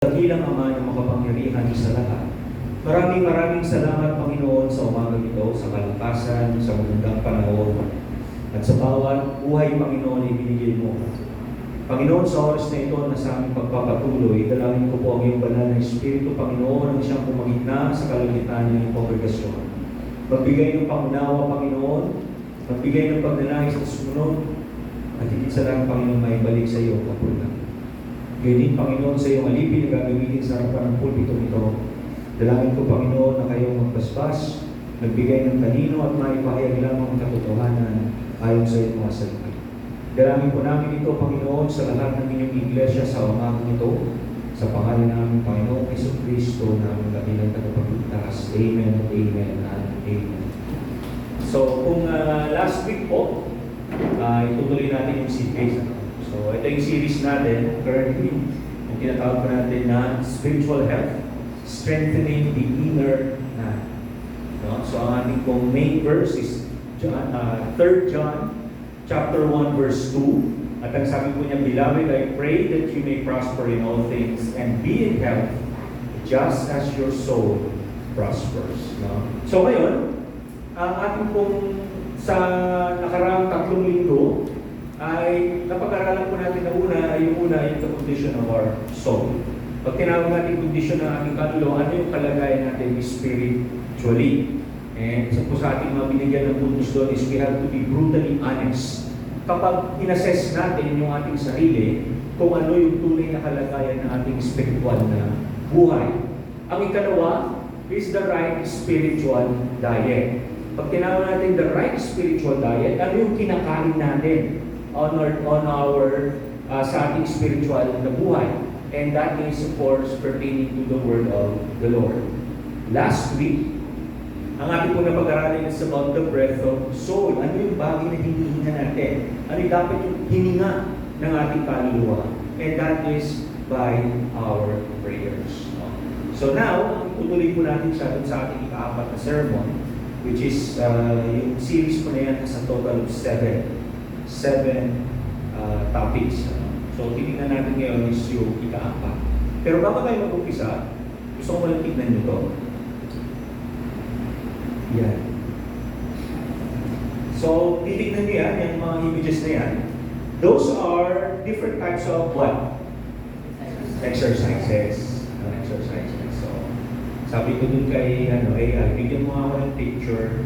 Dakilang Ama ng makapangyarihan sa lahat. Maraming salamat, Panginoon, sa umagang ito, sa kalakasan, sa magandang panahon, at sa bawat buhay, Panginoon, ay binigay mo. Panginoon, sa oras na ito na sa aming pagpapatuloy, dalangin ko po ang iyong banal na Espiritu, Panginoon, ang siyang pumagitna sa kalamitan ng iyong kongregasyon. Magbigay ng pangunawa, Panginoon, magbigay ng pagnanais sa sumunod, at higit sa lahat, Panginoon, may balik sa iyo kapulutan. Ngayon din, Panginoon, sa iyong alipin na gagamitin sa harapan ng pulpito nito. Dalangin ko, Panginoon, na kayong magbasbas, nagbigay ng talino at maipahayag lamang ang katotohanan ayon sa iyong mga salita. Dalangin po namin ito, Panginoon, sa lahat ng inyong iglesia sa umagang ito, sa pangalan namin, Panginoon, Jesucristo, na aming dakilang tagapagligtas. Amen, amen, and amen. So, kung last week po, itutuloy natin yung series. So, ito yung series natin, currently, yung tinatawag pa natin na Spiritual Health, Strengthening the Inner Man. No? So, ang ating pong main verse is 3 John chapter 1, verse 2. At ang sabi po niya, Beloved, I pray that you may prosper in all things and be in health, just as your soul prospers. No? So, ngayon, ang ating pong sa nakaraang 3 linggo, ay napag-aralan po natin na una ay yung the condition of our soul. Pag tinawag natin condition ng ating kaluluwa, ano yung kalagayan natin spiritually? And isa po sa ating mga binigyan ng puntos doon is we have to be brutally honest. Kapag in-assess natin yung ating sarili, kung ano yung tunay na kalagayan ng ating spiritual na buhay. Ang ikalawa is the right spiritual diet. Pag tinawag natin the right spiritual diet, ano yung kinakain natin on our sa ating spiritual na buhay. And that is, of course, pertaining to the word of the Lord. Last week, ang ating pong napag-aralan is about the breath of soul. Ano yung bagay na hinihinga natin? Ano yung dapat yung hininga ng ating kaluluwa? And that is by our prayers. So now, tutuloy po natin siya sa ating ika-4 na sermon, which is yung series po na yan has a total of 7 topics. So, titignan natin ngayon is yung ika-4. Pero bago tayo mag-umpisa, gusto ko lang tignan nyo to. Yan. So, titignan nyo yan, yung mga images na yan. Those are different types of what? Exercises. So, sabi ko dun kay AI, bigyan mo ako ng picture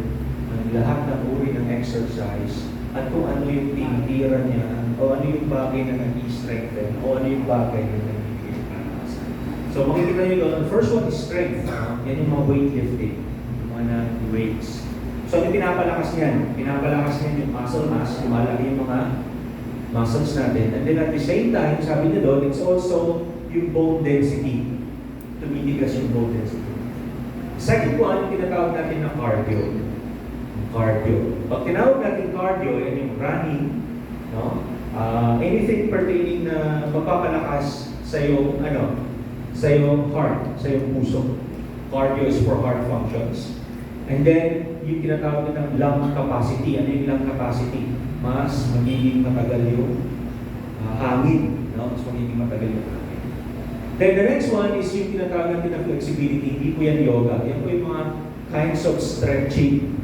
ng lahat ng uri ng exercise at kung ano yung tinitira niya, o ano yung bagay na nag-i-strengthen, o ano yung bagay na nag-i-give panasan. So makikita nyo doon, the first one is strength. Yan yung mga weightlifting, yung mga weights. So ano pinapalakas niyan? Pinapalakas niyan yung muscle mass, lumalaki yung mga muscles natin. And then at the same time, sabi niya doon, it's also yung bone density. Tumitigas yung bone density. Second one, tinatawag natin na cardio. Pag tinawag natin cardio, yan yung running, no? Anything pertaining na magpapalakas sa iyong sa iyong heart, sa iyong puso. Cardio is for heart functions. And then, yung tinatawag ng lung capacity. Ano yung lung capacity? Mas magiging matagal yung hangin, no? Mas magiging matagal yung hangin. Then the next one is yung tinatawag natin na flexibility. Hindi po yan yoga. Yan po yung mga kinds of stretching.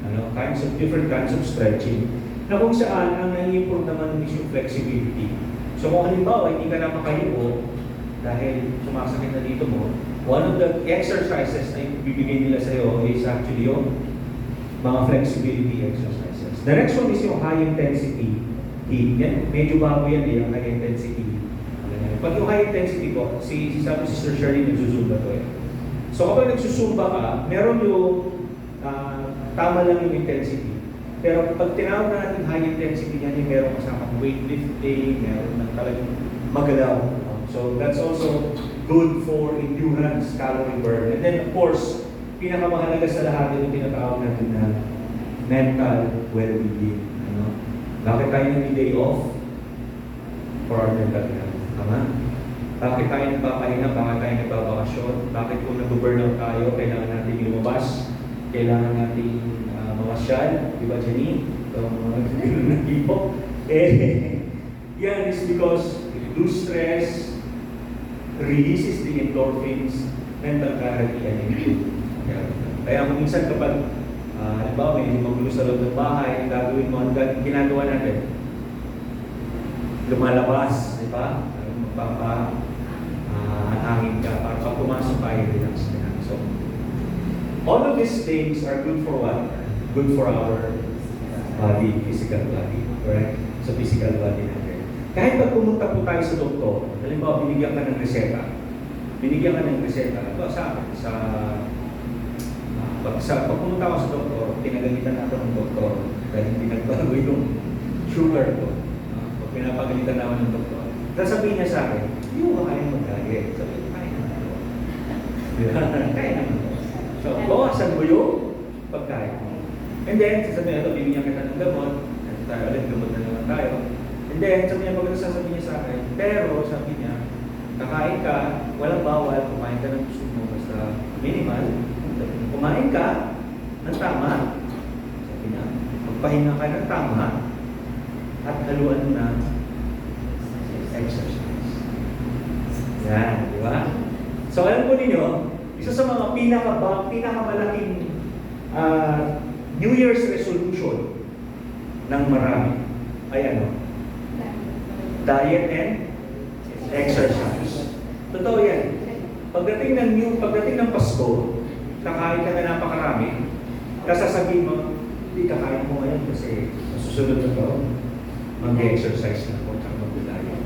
Different kinds of stretching, na kung saan ang nai-improve naman is yung flexibility. So kung halimbawa, hindi ka na makayuko dahil sumasakit na dito mo, one of the exercises na ibibigay nila sa iyo is actually yung mga flexibility exercises. The next one is yung high intensity heat. Yan, medyo bago yan yung high intensity heat. Pag yung high intensity po, si Sister Shirley nagsusumba to eh. So kapag nagsusumba ka, meron yung tama lang yung intensity. Pero pag tinawag na natin high intensity yan, yung meron kasamang weightlifting, meron na talagang magalaw. So that's also good for endurance, calorie burn. And then of course, pinakamahalaga sa lahat yung tinatawag natin na mental well-being. Bakit tayo nag-day off? For our mental health. Tama? Bakit tayo nagpapahinga? Bakit tayo nagbabakasyon? Bakit kung nag-burnout tayo, kailangan natin lumabas? Kailangan natin mamasyal, di ba, Jenny? Mga tipo. Yan is because we lose stress, releases the endorphins, mental clarity, and improved. Kaya kung minsan kapag halimbawa may magulo sa loob ng bahay, ang gagawin mo, ang ginagawa natin, lumalabas, di ba? Magpapahangin ka para pag pumasok tayo, relax ka na. So, all of these things are good for what? Good for our body, physical body. Correct? So, physical body natin. Kahit pag pumunta po tayo sa doktor, halimbawa, binigyan ka ng reseta. Ito pag pumunta ako sa doktor, pinagalitan ako ng doktor dahil hindi nagbago yung sugar ko. Pag pinapagalitan naman ng doktor, sasabihin niya sa akin, hindi mo kaya mag-diet. Sabi ko, kaya naman ako. Kaya naman ako. So, bawasan mo yung pagkain mo. And then, sasabihin ito, bibigyan kita ng gamot. Ito tayo ulit, gamot na naman tayo. And then, sasabihin niya sa akin, pero sabi niya, kakain ka, walang bawal, kumain ka ng gusto mo, basta minimal. Kumain ka ng tama, sabi niya, magpahinga ka ng tama, at haluan mo na exercise. Yan, di ba? So, alam po ninyo, isa sa mga pinakamalaking New Year's resolution ng marami ay ano? Diet and exercise. Totoo yan. Pagdating ng Pasko, kakain ka na napakarami, kasasabihin mo, hindi kakain mo ngayon kasi susunod na taon, mag-exercise na ako at mag-diet.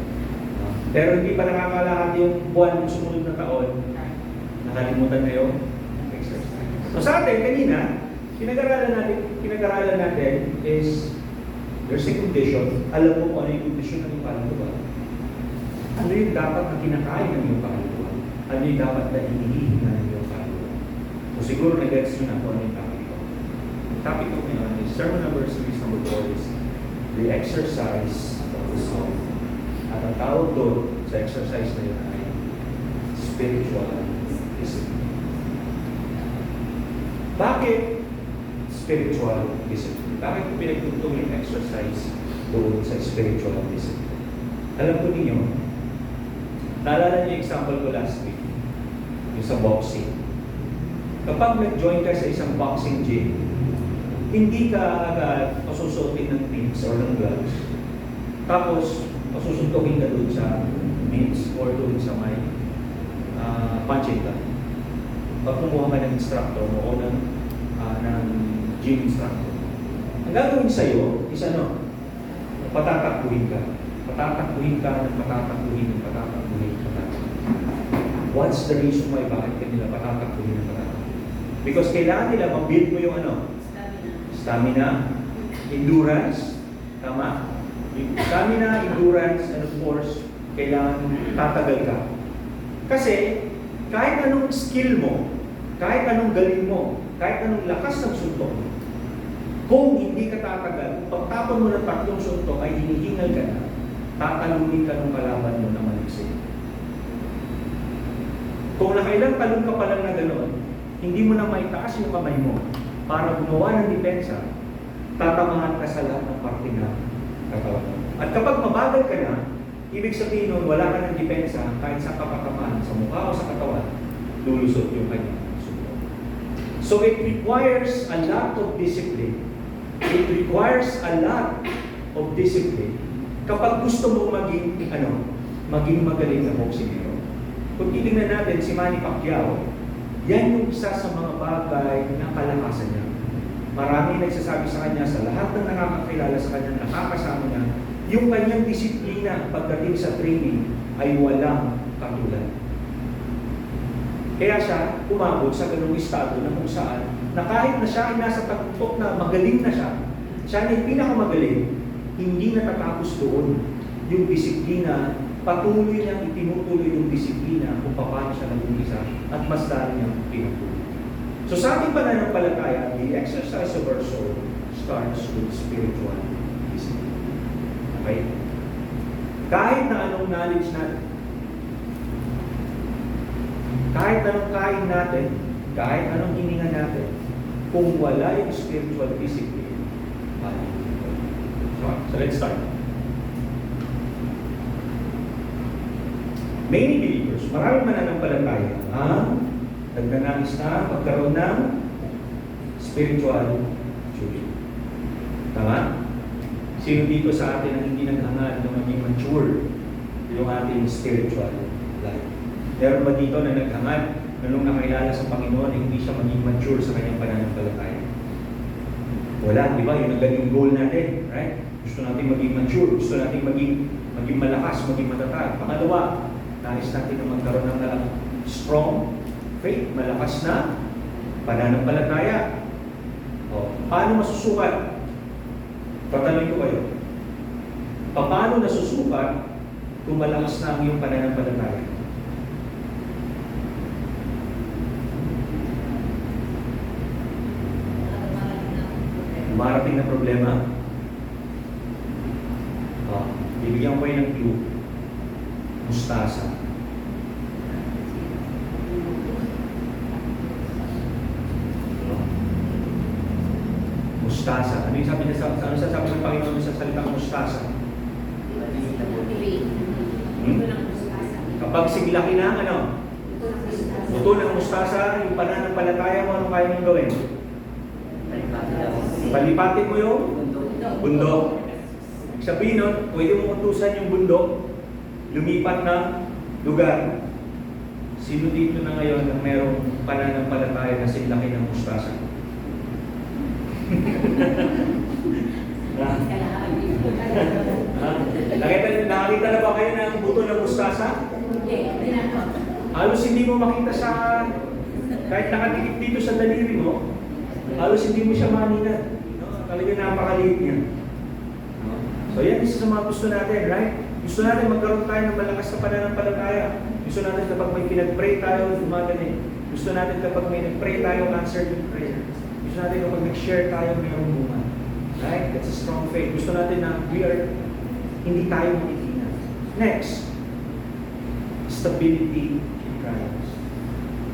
Pero hindi pa nakakalahati yung buwan ng sumunod na taon, nakalimutan na yung exercise. So sa atin, kanina, pinag-aralan natin is there's a condition, alam mo kung ano yung condition ng iyong kaluluwa. Ano yung dapat na kinakain ng iyong kaluluwa? Ano yung dapat na hinihinga ng iyong kaluluwa? O siguro nag-gets nyo na kung ano yung topic ko. Ang topic ko ngayon is sermon number 4 is the exercise of the soul. At ang tawag doon sa exercise na yun ay spiritual discipline. Bakit spiritual discipline? Bakit ko pinagtutong yung exercise doon sa spiritual discipline? Alam ko ninyo, naalala niyo yung example ko last week, yung sa boxing. Kapag nag-join ka sa isang boxing gym, hindi ka agad pasusutin ng mitts or ng gloves. Tapos, pasusuntukin ka doon sa mitts or doon sa may punching bag. Pag kumuha ka ng instructor mo o ng gym instructor, ang gagawin sa'yo is ano? Patatakbuhin ka. Patatakbuhin ka ng patatakbuhin ng patatakbuhin ng patatakbuhin. What's the reason why bakit ka nila patatakbuhin ng patatakbuhin? Because kailangan nila mag-build mo yung ano? Stamina, endurance, tama? Stamina, endurance, and of course, kailangan tatagal ka. Kasi, kahit anong skill mo, kahit anong galing mo, kahit anong lakas ng suntok mo, kung hindi ka tatagal, pagtapon mo ng 3 suntok ay hinihingal ka na, tatalunin ka ng kalaban mo na maliksik. Kung nakailang talon ka pa lang na gano'n, hindi mo na maitaas yung kamay mo para gumawa ng depensa, tatamahan ka sa lahat ng parte na katawan mo. At kapag mabagal ka na, ibig sabihin nun, wala ka ng depensa kahit sa kapatamaan, sa mukha o sa katawan, lulusot yung kanyang suntok. So it requires a lot of discipline. It requires a lot of discipline kapag gusto mo maging magaling na boksingero. Kung titingnan natin si Manny Pacquiao, yan yung isa sa mga bagay na kalakasan niya. Marami nagsasabi sa kanya, sa lahat ng nakakakilala sa kanya, nakakasama niya, yung kanyang disiplina pagdating sa training ay walang katulad. Kaya siya umabot sa ganung estado na kung saan, na kahit na siya ay nasa tagumpok na magaling na siya na yung pinakamagaling, hindi natatapos doon yung disiplina, patuloy niyang itinutuloy yung disiplina kung paano siya nag-umpisa at mas dahil niyang pinutuloy. So sa ating pananampalataya, the exercise of our soul starts with spiritual discipline. Okay? Kahit na anong knowledge natin, kahit anong kain natin, kahit anong hininga natin, kung wala yung spiritual discipline, bali. So let's start. many believers, maraming mananampalataya ang nagnanais na magkaroon ng spiritual maturity. Tama? Sino dito sa atin ang hindi naghangad na maging mature yung ating spiritual life? Meron ba dito na naghangad na nung nakilala sa Panginoon ay hindi siya maging mature sa kanyang pananampalataya? Wala, di ba? Yun ang ganyung goal natin, right? Gusto natin maging mature, gusto natin maging malakas, maging matatag. Pangalawa, nais natin na magkaroon ng strong faith, malakas na pananampalataya. O, paano masusukat? Tatanungin ko kayo. Paano nasusukat kung malakas na ang iyong pananampalataya? Marating na problema. Bibigyan ko kayo ng clue. Mustasa. Mustasa. Ano yung sabi niya sabi ng Panginoon sa salitang mustasa? Kapag siglaki na, ano? Buto ng mustasa, yung pananampalataya mo, ano kaya mong gawin? Palipatin mo yung bundok. Sabihin nun, pwede mo utusan yung bundok, lumipat na lugar. Sino dito na ngayon ang merong pananampalataya na sinlaki ng mustasa? Nakita na ba kayo ng buto ng mustasa? Halos hindi mo makita sa, kahit nakatikip dito sa daliri mo, halos hindi mo siya maningan. Talaga napakaliit niya. So yan, isa sa mga gusto natin, right? Gusto natin magkaroon tayo ng malakas na pananampalataya. Gusto natin kapag may pinag-pray tayo, gumagaling. Gusto natin kapag may nag-pray tayo, answered in prayer. Gusto natin kapag nag-share tayo, mayroong bunga. Right? That's a strong faith. Gusto natin na hindi tayo makikina. Next, stability in trials.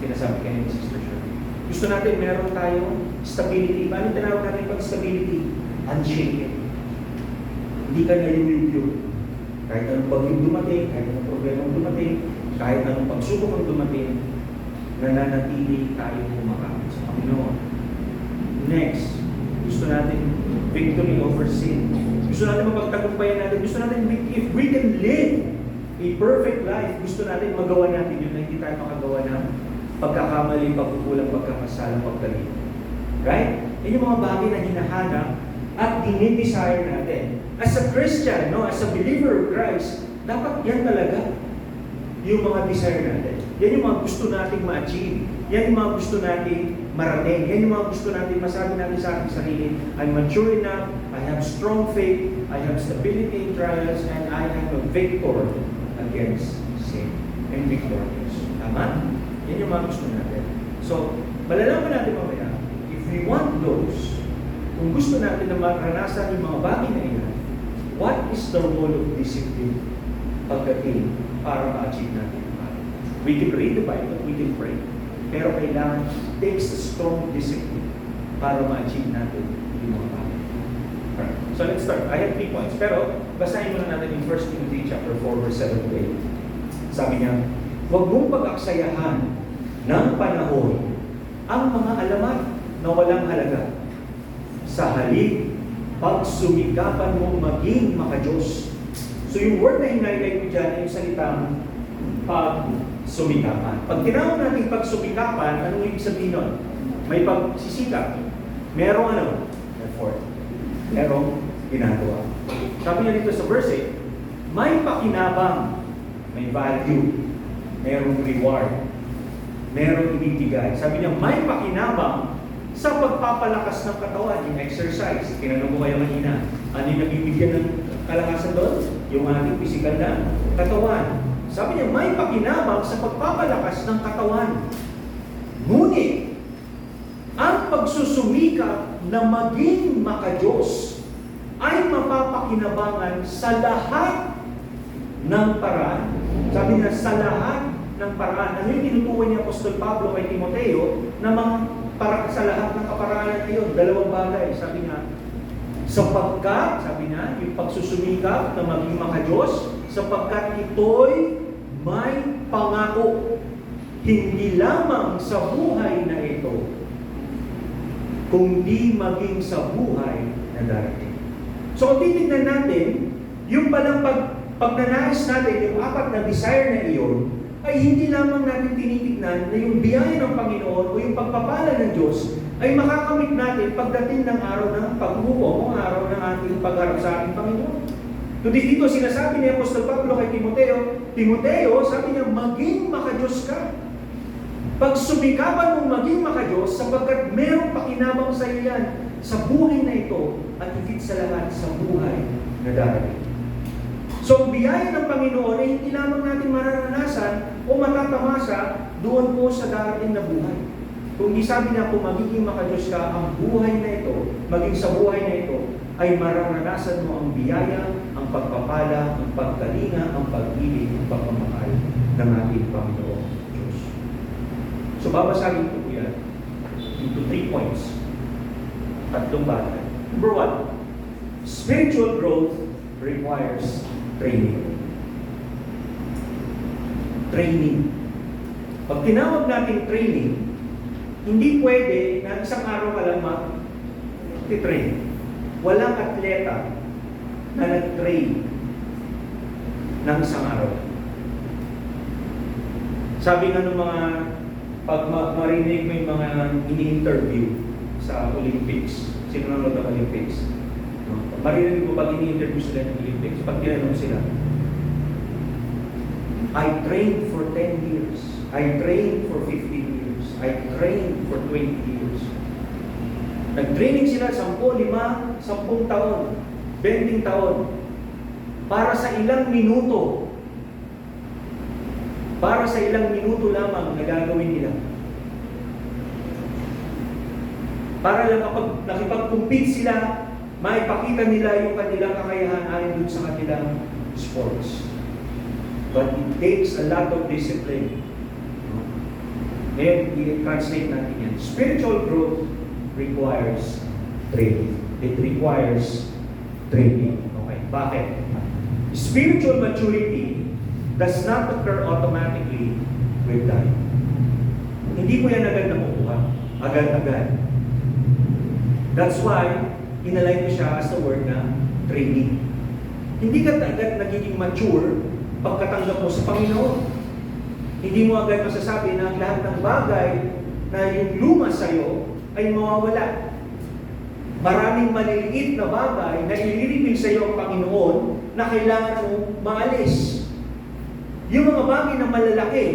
Sinasabi kayo ni Sister Shirley. Gusto natin meron tayong stability. Paano tinawag natin pag stability? Unshaken. Hindi ka nalilibyo. Kahit anong bagyong dumating, kahit anong problema dumating, kahit anong pagsubok ang dumating, nananatili tayo kumakapit sa Panginoon. Next, gusto natin victory over sin. Gusto natin mapagtagumpayan natin. Gusto natin, if we can live a perfect life, gusto natin magawa natin yun na hindi tayo makagawa ng pagkakamali, pagkukulang, pagkakasala, pagkalito. Right? Yan yung mga bagay na hinahanap at dinidesire natin. As a Christian, no, as a believer of Christ, dapat yan talaga yung mga desire natin. Yan yung mga gusto nating ma-achieve. Yan yung mga gusto nating marating. Yan yung mga gusto nating masabi natin sa ating sarili. I'm mature enough, I have strong faith, I have stability in trials, and I have a victor against sin. And victorious. Tama? Yan yung mga gusto natin. So, malalaman natin mamaya, if we want those, kung gusto natin na maranasan yung mga bagay na iyan, what is the role of discipline pagdating para ma-achieve natin? We can read the Bible, we can pray, pero kailangan takes a strong discipline para ma-achieve natin yung mga bagay. Right. So let's start. I have 3 points, pero basahin muna natin in 1 Timothy chapter 4, verse 7 to 8. Sabi niya, huwag mong pag-aksayahan ng panahon ang mga alamat na walang halaga. Sa halip, pagsumikapan mo maging makadiyos. So yung word na hinay-highlight ko dyan ay yung salitang pagsumikapan. Pag tinawag natin pagsumikapan, anong ibig sabihin nun? May pagsisikap. Merong ano? Effort. Merong ginagawa. Sabi niya dito sa verse 8, may pakinabang, may value, merong reward, merong ibibigay. Sabi niya, may pakinabang sa pagpapalakas ng katawan, yung exercise. Tinanong ko kayo kanina, ano yung nabibigyan ng kalakasan doon? Yung ating physical na katawan. Sabi niya, may pakinabang sa pagpapalakas ng katawan. Ngunit, ang pagsusumikap na maging makadiyos ay mapapakinabangan sa lahat ng paraan. Sabi niya, sa lahat ng paraan. Ano yung tinutukoy ni Apostol Pablo kay Timoteo na mga para sa lahat ng kaparaanan na yun, 2 bagay. Sabi niya, sapagkat, sabi niya, yung pagsusumikap na maging makadiyos, sapagkat ito'y may pangako. Hindi lamang sa buhay na ito, kundi maging sa buhay na darating. So kung titignan natin, yung palang pagnanais natin, yung apat na desire na iyon, ay hindi lamang natin tinitignan na yung biyaya ng Panginoon o yung pagpapala ng Diyos ay makakamit natin pagdating ng araw ng pagbuo o araw ng ating pagharap sa ating Panginoon. Kundi dito sinasabi ni Apostol Pablo kay Timoteo, Timoteo, sabi niya, maging makadiyos ka. Pagsumikapan mong maging makadiyos sapagkat merong pakinabang sa iyo yan sa buhay na ito at higit sa lahat sa buhay na darating. So, ang biyaya ng Panginoon ay hindi lamang natin mararanasan o matatamasa doon po sa darating na buhay. Kung sabi niya, kung magiging makadiyos ka, ang buhay na ito, maging sa buhay na ito, ay mararanasan mo ang biyaya, ang pagpapala, ang pagkalinga, ang pag-ibig, ang pagmamahal ng ating Panginoon Diyos. So, babasagin ko po yan into 3 points. 3 bagay. Number 1, spiritual growth requires training. Training. Pag tinawag natin training, hindi pwede na isang araw ka lang mag-train. Walang atleta na nag-train ng isang araw. Sabi nga ng mga, pag marinig mo yung mga ini-interview sa Olympics, sino nanonood ng Olympics? Marinig mo pag ini-interview sila ng Olympics, pag tinanong sila, I trained for 10 years, I trained for 15 years, I trained for 20 years. Nag-training sila 10, 5, 10 taon, 20 taon, para sa ilang minuto. Para sa ilang minuto lamang na gagawin nila. Para lang kapag nakipag-compete sila, maipakita nila yung kanilang kakayahan ayon dun sa kanilang sports. But it takes a lot of discipline. Ngayon, i-translate natin yan. Spiritual growth requires training. It requires training. Okay, bakit? Spiritual maturity does not occur automatically with time. Hindi mo yan agad nakukuha. Agad-agad. That's why, inalay ko siya as the word na training. Hindi ka agad nagiging mature pagkatanggap mo sa Panginoon. Hindi mo agad masasabi na lahat ng bagay na yung luma sa'yo ay mawawala. Maraming maliliit na bagay na ililibing sa iyo ang Panginoon na kailangan mo maalis. Yung mga bagay na malalaki,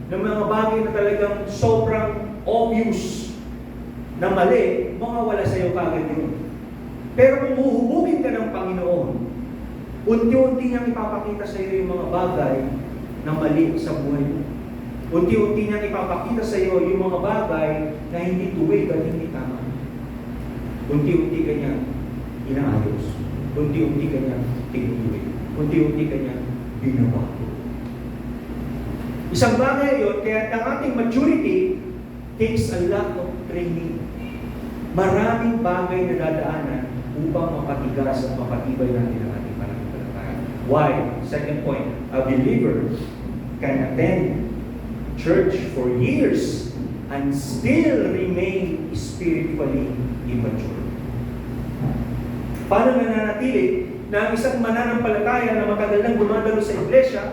ng mga bagay na talagang sobrang obvious na mali, mawawala sa iyo kagad yun. Pero kung huhubugin ka ng Panginoon, unti-unti niyang ipapakita sa iyo yung mga bagay na mali sa buhay mo. Unti-unti niyang ipapakita sa iyo yung mga bagay na hindi tuwid at hindi tama. Unti-unti ka niyang inaayos. Unti-unti ka niyang tinutuloy. Unti-unti ka niyang binabago. Isang bagay yun, kaya ang ating maturity takes a lot of training. Maraming bagay na dadaanan upang mapatigas at mapatibay natin ang ating pananampalataya. Why? Second point, a believer can attend church for years and still remain spiritually immature. Paano nananatili na ang isang mananampalataya na matagal nang dumadalo sa iglesia,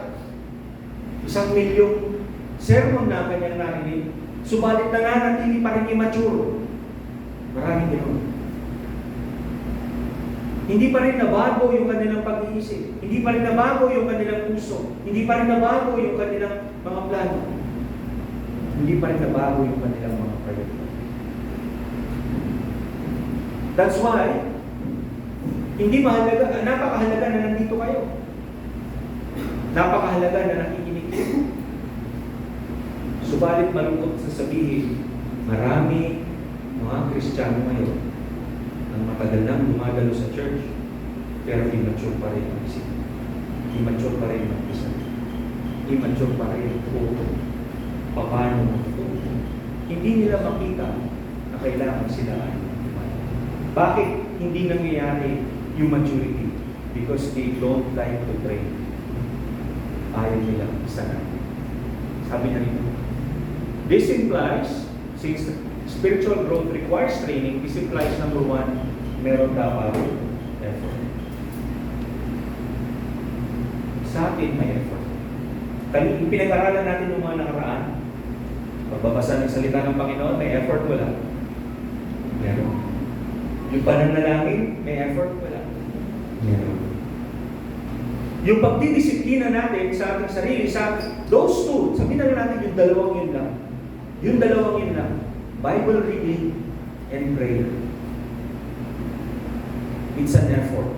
1,000,000 sermon na kanyang narinig, subalit nananatili pa rin immature? Maraming ganoon. Hindi pa rin nabago yung kanilang pag-iisip. Hindi pa rin nabago yung kanilang puso. Hindi pa rin nabago yung kanilang mga plano. Hindi pa rin nabago yung kanilang mga priority. That's why, hindi mahalaga, napakahalaga na nandito kayo. Napakahalaga na nakikinig kayo. Subalit malungkot sasabihin, marami mga Kristiyano ngayon ang matagal nang dumadalo sa church, pero immature pa rin ang isip. Immature pa rin ang isa. Immature pa rin kung paano. Hindi nila makita na kailangan sila ay lumayo. Bakit hindi nangyayari yung maturity? Because they don't like to train. ayaw nila isa natin. Sabi niya rito. This implies, since spiritual growth requires training, this implies number one, meron dapat effort. Sa atin may effort. Pinag-aralan natin yung mga nakaraan. Pagbabasa ng salita ng Panginoon, may effort, wala. Meron. Yung pananalangin, may effort, wala. Meron. Yung pagdidisiplina natin sa ating sarili, sa those two, sabihin na natin yung dalawang yun lang. Yung dalawang yun lang. Bible reading and prayer. It's an effort.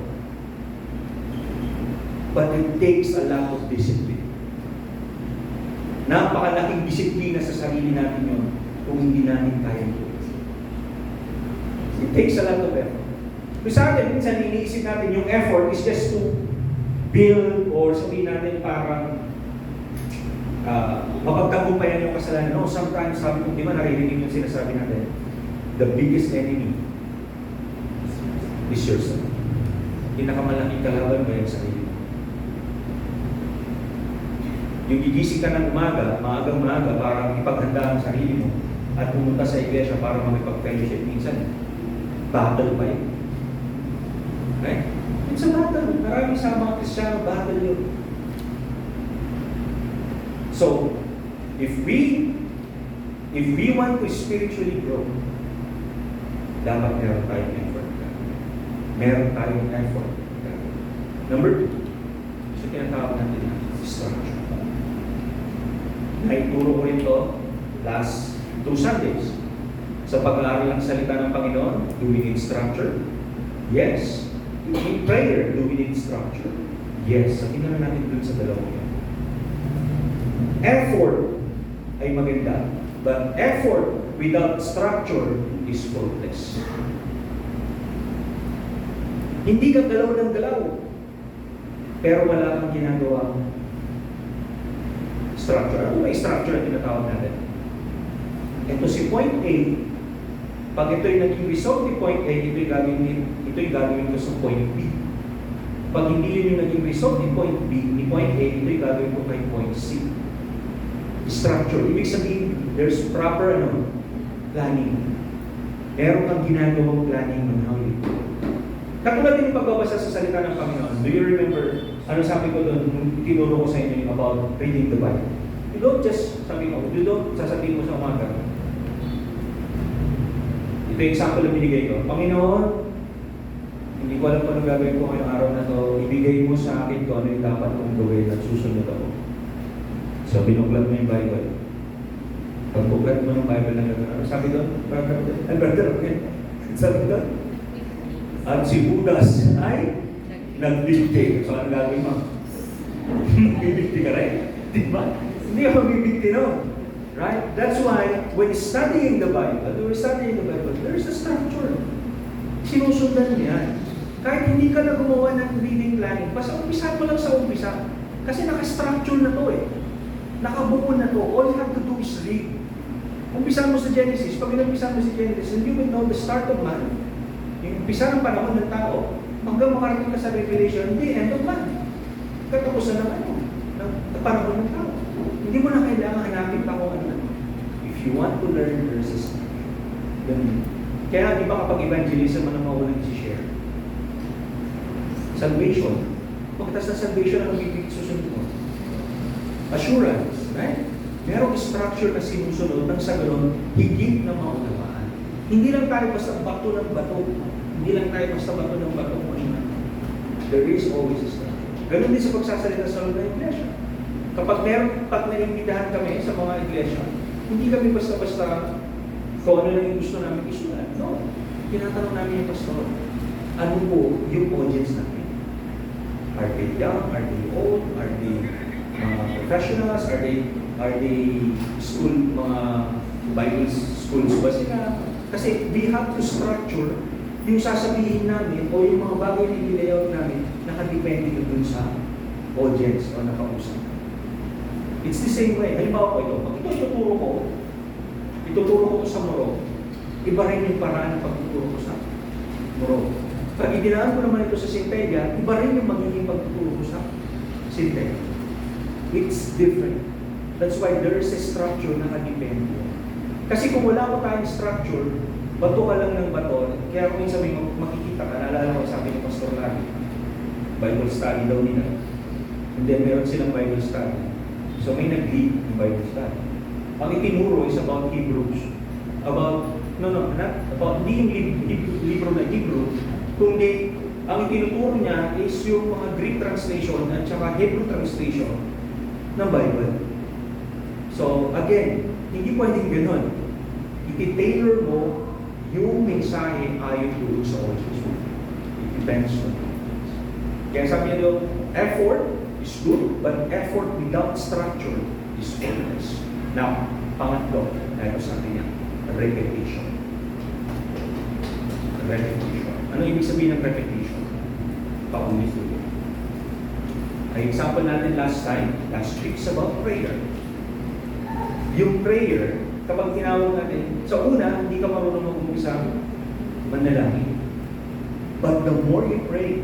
But it takes a lot of discipline. Napakalaking disiplina sa sarili natin yun kung hindi natin kaya ito. It takes a lot of effort. Kung sa atin, minsan iniisip natin yung effort is just to build or sabihin natin parang mapagtagumpayan yung kasalanan. No, sometimes sabi ko, di ba naririnig yung sinasabi natin, the biggest enemy is yourself. Pinakamalaking kalaban mo yung sarili mo. Yung gigising ka ng umaga, maagang-maaga, para ipaghanda ang sarili mo at pumunta sa iglesia para makipag-fellowship. Minsan, battle pa yun. Right? It's a battle. Maraming sa mga Kristiyano, battle yun. So, if we want to spiritually grow, dapat meron tayong effort. Meron tayong effort. Number 2, so tinatawag natin na structure. Naituro ko rin ito last 2 Sundays. Sa pag-aaral ng salita ng Panginoon, do we need structure? Yes. In prayer, do we need structure? Yes. Sa tingnan natin dun sa dalawang yan. Effort ay maganda, but effort without structure is fruitless. Hindi ka galaw ng galaw, pero wala kang ginagawa structure. Ano ba yung structure na tinatawag natin? Ito si point A. Pag ito'y naging result ni point A, ito'y gagawin ko sa point B. Pag hindi yun yung naging result ni point B, ni point A, ito'y gagawin ko kay point C. Structure. Ibig sabihin, there's proper planning. Meron kang ginagawang planning ng how you do. Katulad din yung pagbabasa sa salita ng Panginoon. Do you remember, ano sabi ko doon, tinuro ko sa inyo about reading the Bible? You don't just, sasabihin mo sa umaga. Ito yung example na binigay ko. Panginoon, hindi ko alam kung ano gagawin ko ngayong araw na to. Ibigay mo sa akin kung ano yung dapat kong gawin at susunod ako. So, binuklat mo yung Bible. Pag buklat mo yung Bible na gano'n, ano sabi doon? Brother, sabi doon? At si Judas ay nagdikte. So, ano gagawin mo? Magbibigti ka rin. Di ba? Hindi ka magbibigti, no? Right? That's why, when studying the Bible, there's a structure. Sinusundan mo yan. Kahit hindi ka na gumawa ng reading planning, basta umpisa mo lang sa umpisa. Kasi naka-structure na to eh. Nakabuo na to. All you have to do is read. Umpisa mo sa Genesis. Pag inumpisa mo sa Genesis, and you will know the start of man. Yung umpisa ng panahon ng tao, hanggang makarating ka sa Revelation, the end of man. Katapusan ng ng panahon ng tao. Hindi mo na kailangan hanapin pa kung ano. If you want to learn verses, ganun. Kaya di ba kapag evangelism mo na maulang i-share? Salvation. Pagkatas na salvation, ang bibig susunod mo? Assurance, right? Merong structure na sinusunod nang sa gano'n, higit na maunawaan. Hindi lang tayo basta bato ng bato. Hindi lang tayo basta bato ng bato. There is always a structure. Ganun din sa pagsasalita sa loob ng iglesia. Pag naimbitahan kami sa mga iglesia, hindi kami basta-basta kung ano lang yung gusto namin isulat. No. Tinatanong namin yung pastor, ano po yung audience namin? Are they young? Are they old? Are they professionals? Are they school, mga Bible schools ba sila? Kasi we have to structure yung sasabihin namin o yung mga bagay na i-layout namin nakadepende dun sa audience o nakausap. It's the same way. Halimbawa po ito, pag ito ituturo ko sa Moro, iba rin yung paraan ng pagtuturo ko sa Moro. Pag idinaan ko naman ito sa Sintelia, iba rin yung magiging pagtuturo ko sa Sintelia. It's different. That's why there's a structure na nakadepende. Kasi kung wala ko tayong structure, bato ka lang ng bato. Kaya kung minsan may makikita ka, naalala ko sabi ni Pastor Larry, Bible study daw nila. And then meron silang Bible study. So may nag-lead ng Bible study. Ang itinuro is about Hebrews. Hindi yung libro na Hebrew, kundi ang itinuturo niya is yung mga Greek translation at saka Hebrew translation ng Bible. So again, hindi pwedeng gano'n. Iti-tailor mo yung mensahe ayon doon sa audience. It depends on you. Kaya sabi niya doon, effort is good, but effort without structure is pointless. Now, pangatlo, ito sabi niya, repetition. Repetition. Ano ibig sabihin ng repetition? Paulit-ulit. Ay example natin last week is about prayer. Yung prayer, kapag tinawag natin, sa una, hindi ka marunong mag-umpisa, manalangin. But the more you pray,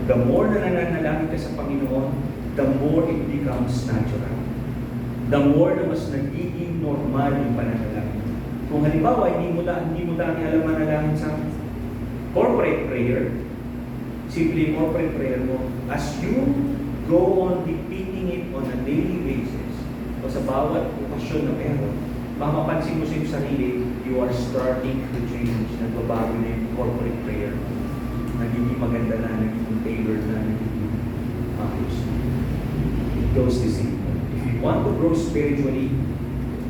the more na nananalangin ka sa Panginoon, the more it becomes natural. The more na mas nagiging normal yung pananalangin. Kung halimbawa, hindi mo dati alam manalangin sa corporate prayer, simply corporate prayer mo, as you go on repeating it on a daily basis, o sa bawat okasyon na meron, mapapansin mo sa iyong sarili, you are starting to change. Nagbabago na yung corporate prayer. Nagiging maganda na, nagiging tailored na, nagiging ayos. It goes the same. If you want to grow spiritually,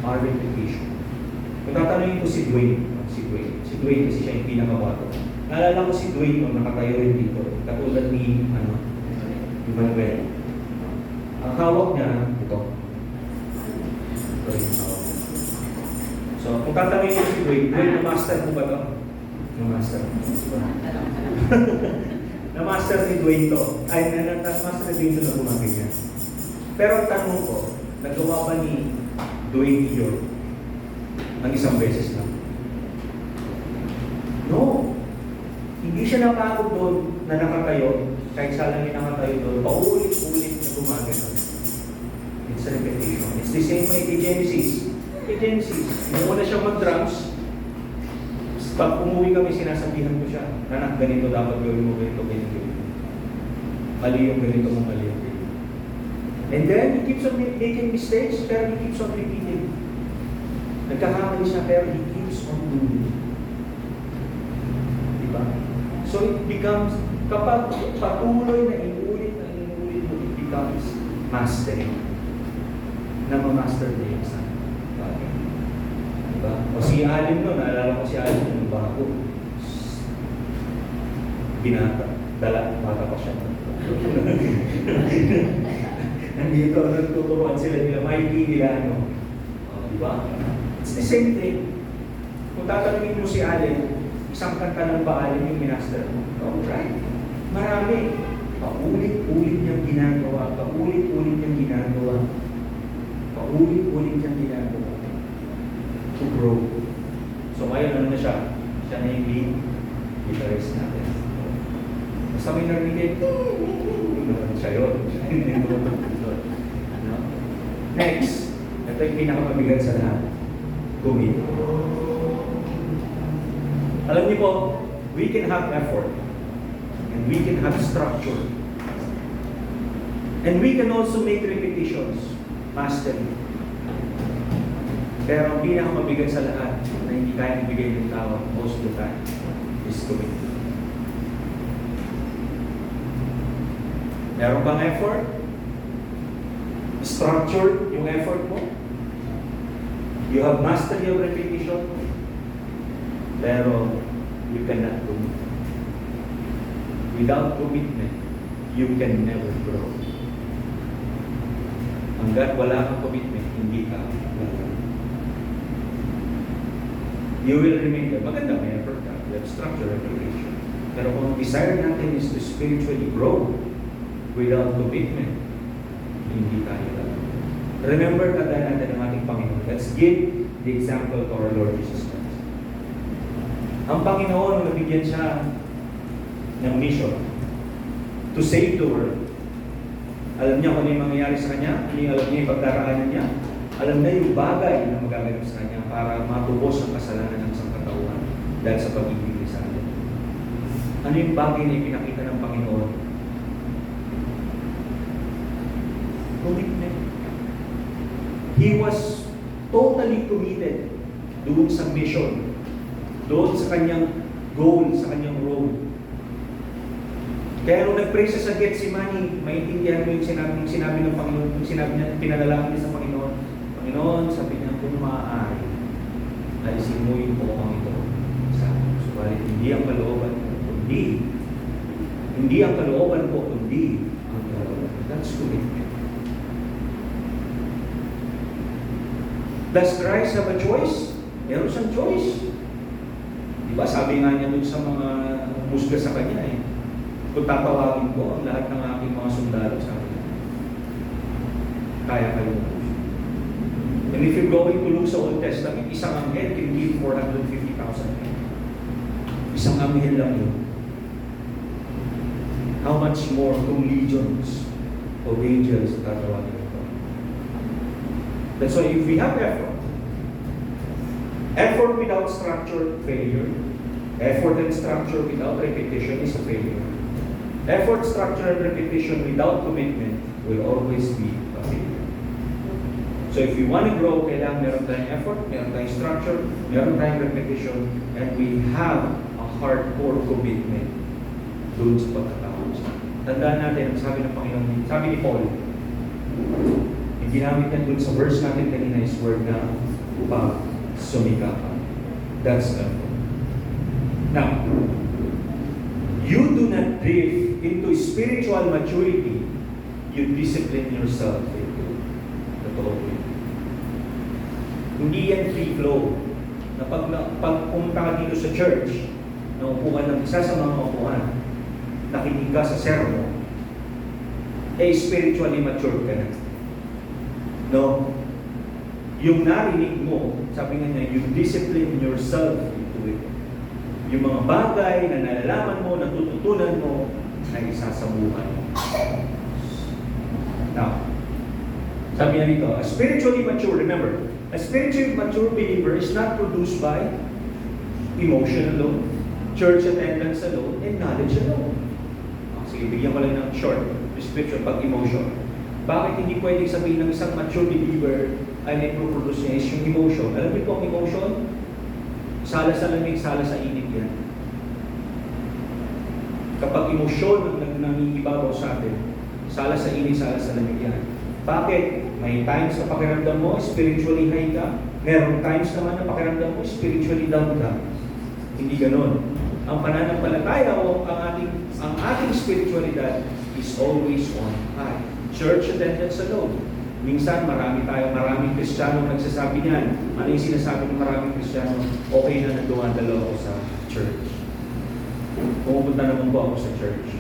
our repetition. Kung tatanungin ko si Dwayne kasi siya yung pinakabato. Naalala ko si Dwayne nung nakatayo rin dito, katulad ni Emmanuel. Ang hawak niya, ito. So, kung tatanungin ko si Dwayne, na-master mo ba ito? Na-master mo. Na-master ni Dwayne to. Ay, na-master ni Dwayne to na gumagay niya. Pero ang tanong ko, nagawa ba ni Dwayne yun ng isang beses lang? No. Hindi siya napagod doon na nakatayo, kahit sa lang yung nakatayo doon, paulit-ulit na gumagano. It's a repetition. It's the same way kay Genesis. Nung una siya mag-drums, pag umuwi kami, sinasabihan ko siya, nanak, ganito dapat gawin mo, ganito. Mali yung ganito mo, mali yung ganito. And then, he keeps on making mistakes, pero he keeps on repeating. Nagkakamali siya, pero he keeps on doing it. Diba? So it becomes, kapag patuloy na inulit mo, it becomes mastery. Na ma-master na yung sa bagay. Diba? O si Alim no, naalala ko si Alim yung bago. Binata. Bata pa siya. Nandito, nagtuturuan sila nila, Mikey nila, ano. Diba? It's the same thing. Kung tatanungin mo si Alim, isang kanta ng ba Alim yung minaster mo? Alright. Marami. Paulit-ulit niyang ginagawa. Paulit-ulit niyang ginagawa. To grow. So ngayon, ano na siya? Siya na yung lead guitarist natin. Basta may narinig, siya yun. Next, ito yung pinakamabigat sa lahat. Gumit. Alam niyo po, we can have effort and we can have structure and we can also make repetitions, mastery. Pero ang pinakamabigat sa lahat na hindi kaya ibigay ng tao most of the time is commit. Meron kang effort, structure yung effort mo, you have mastery of repetition, pero you cannot commit. Without commitment, you can never grow. Hanggat wala kang commitment, hindi ka gagawin. You will remain there. Maganda, may effort ka. You have structure and relation. Pero kung ang desire natin is to spiritually grow without commitment, hindi tayo gagawin. Remember, tandaan natin ang ating Panginoon. Let's give the example to our Lord Jesus Christ. Ang Panginoon, nabigyan siya ng mission to save the world. Alam niya kung ano yung mangyayari sa kanya, alam niya yung pagdaraanan niya, alam niya yung bagay na magaganap sa kanya para matubos ang kasalanan ng isang katauhan dahil sa pag-ibig niya sa atin. Ano yung bagay na ipinakita ng Panginoon? Commitment. He was totally committed doon sa mission, doon sa kanyang goal, sa kanyang role. Kaya nung nag-pray siya sa Getsemani, maintindihan mo yung sinabi ng Panginoon, yung sinabi niya, pinalalaman niya sa Panginoon. Panginoon, sabi niya, kung maaari, alisin mo yung pokong ito. Subalit, hindi ang kalooban ko, hindi ang kalooban ko, kundi ang kalooban. That's commitment. Does Christ have a choice? Meron siyang choice. Diba, sabi nga niya dun sa mga musga sa kanya kung tatawagin ko ang lahat ng aking mga sundalo sa akin, kaya kayo po. And if you're going to look sa Old Testament, isang anghel can give 450,000 men. Isang anghel lang yun. How much more kung legions of angels tatawagin ko? That's why if we have effort without structure, failure. Effort and structure without repetition is a failure. Effort, structure, and repetition without commitment will always be a failure. So if we want to grow, kailangan meron tayong effort, meron tayong structure, meron tayong repetition, and we have a hardcore commitment doon sa pagkatapos. Tandaan natin, ang sabi ng Panginoon, sabi ni Paul, yung ginamit niya doon sa verse natin kanina is word na pagsumikapan. That's effort. Now, you do not drift into spiritual maturity, you discipline yourself into totoo. Hindi yan free flow. Na pag pumunta ka dito sa church, naupuan ng isa sa mga upuan, nakinig ka sa sermon, spiritually mature ka na. No? Yung narinig mo, sabi nga niya, you discipline yourself into it. Yung mga bagay na nalalaman mo, natututunan mo, ay isasabuhan mo. Now, sabi niya dito, a spiritually mature, remember, a spiritually mature believer is not produced by emotion alone, church attendance alone, and knowledge alone. Sige, bigyan ko lang ng short description pag emotion. Bakit hindi pwedeng sabihin ng isang mature believer ay nai-produce niya is yung emotion? Alam niyo po ang emotion? Sala sa lamig, sala sa init yan. Kapag emosyon ang nangingibabaw sa atin, sala sa init, sala sa lamig yan. Bakit? May times na pakiramdam mo, spiritually high ka. Merong times naman na pakiramdam mo, spiritually down ka. Hindi ganon. Ang pananampalataya o ang ating spiritualidad is always on high. Church attendance alone. Minsan maraming Kristiyano nagsasabi niyan. Ano yung sinasabi ng maraming Kristiyano? Okay na nagdumadalo ako sa church. Pumupunta naman po ako sa church.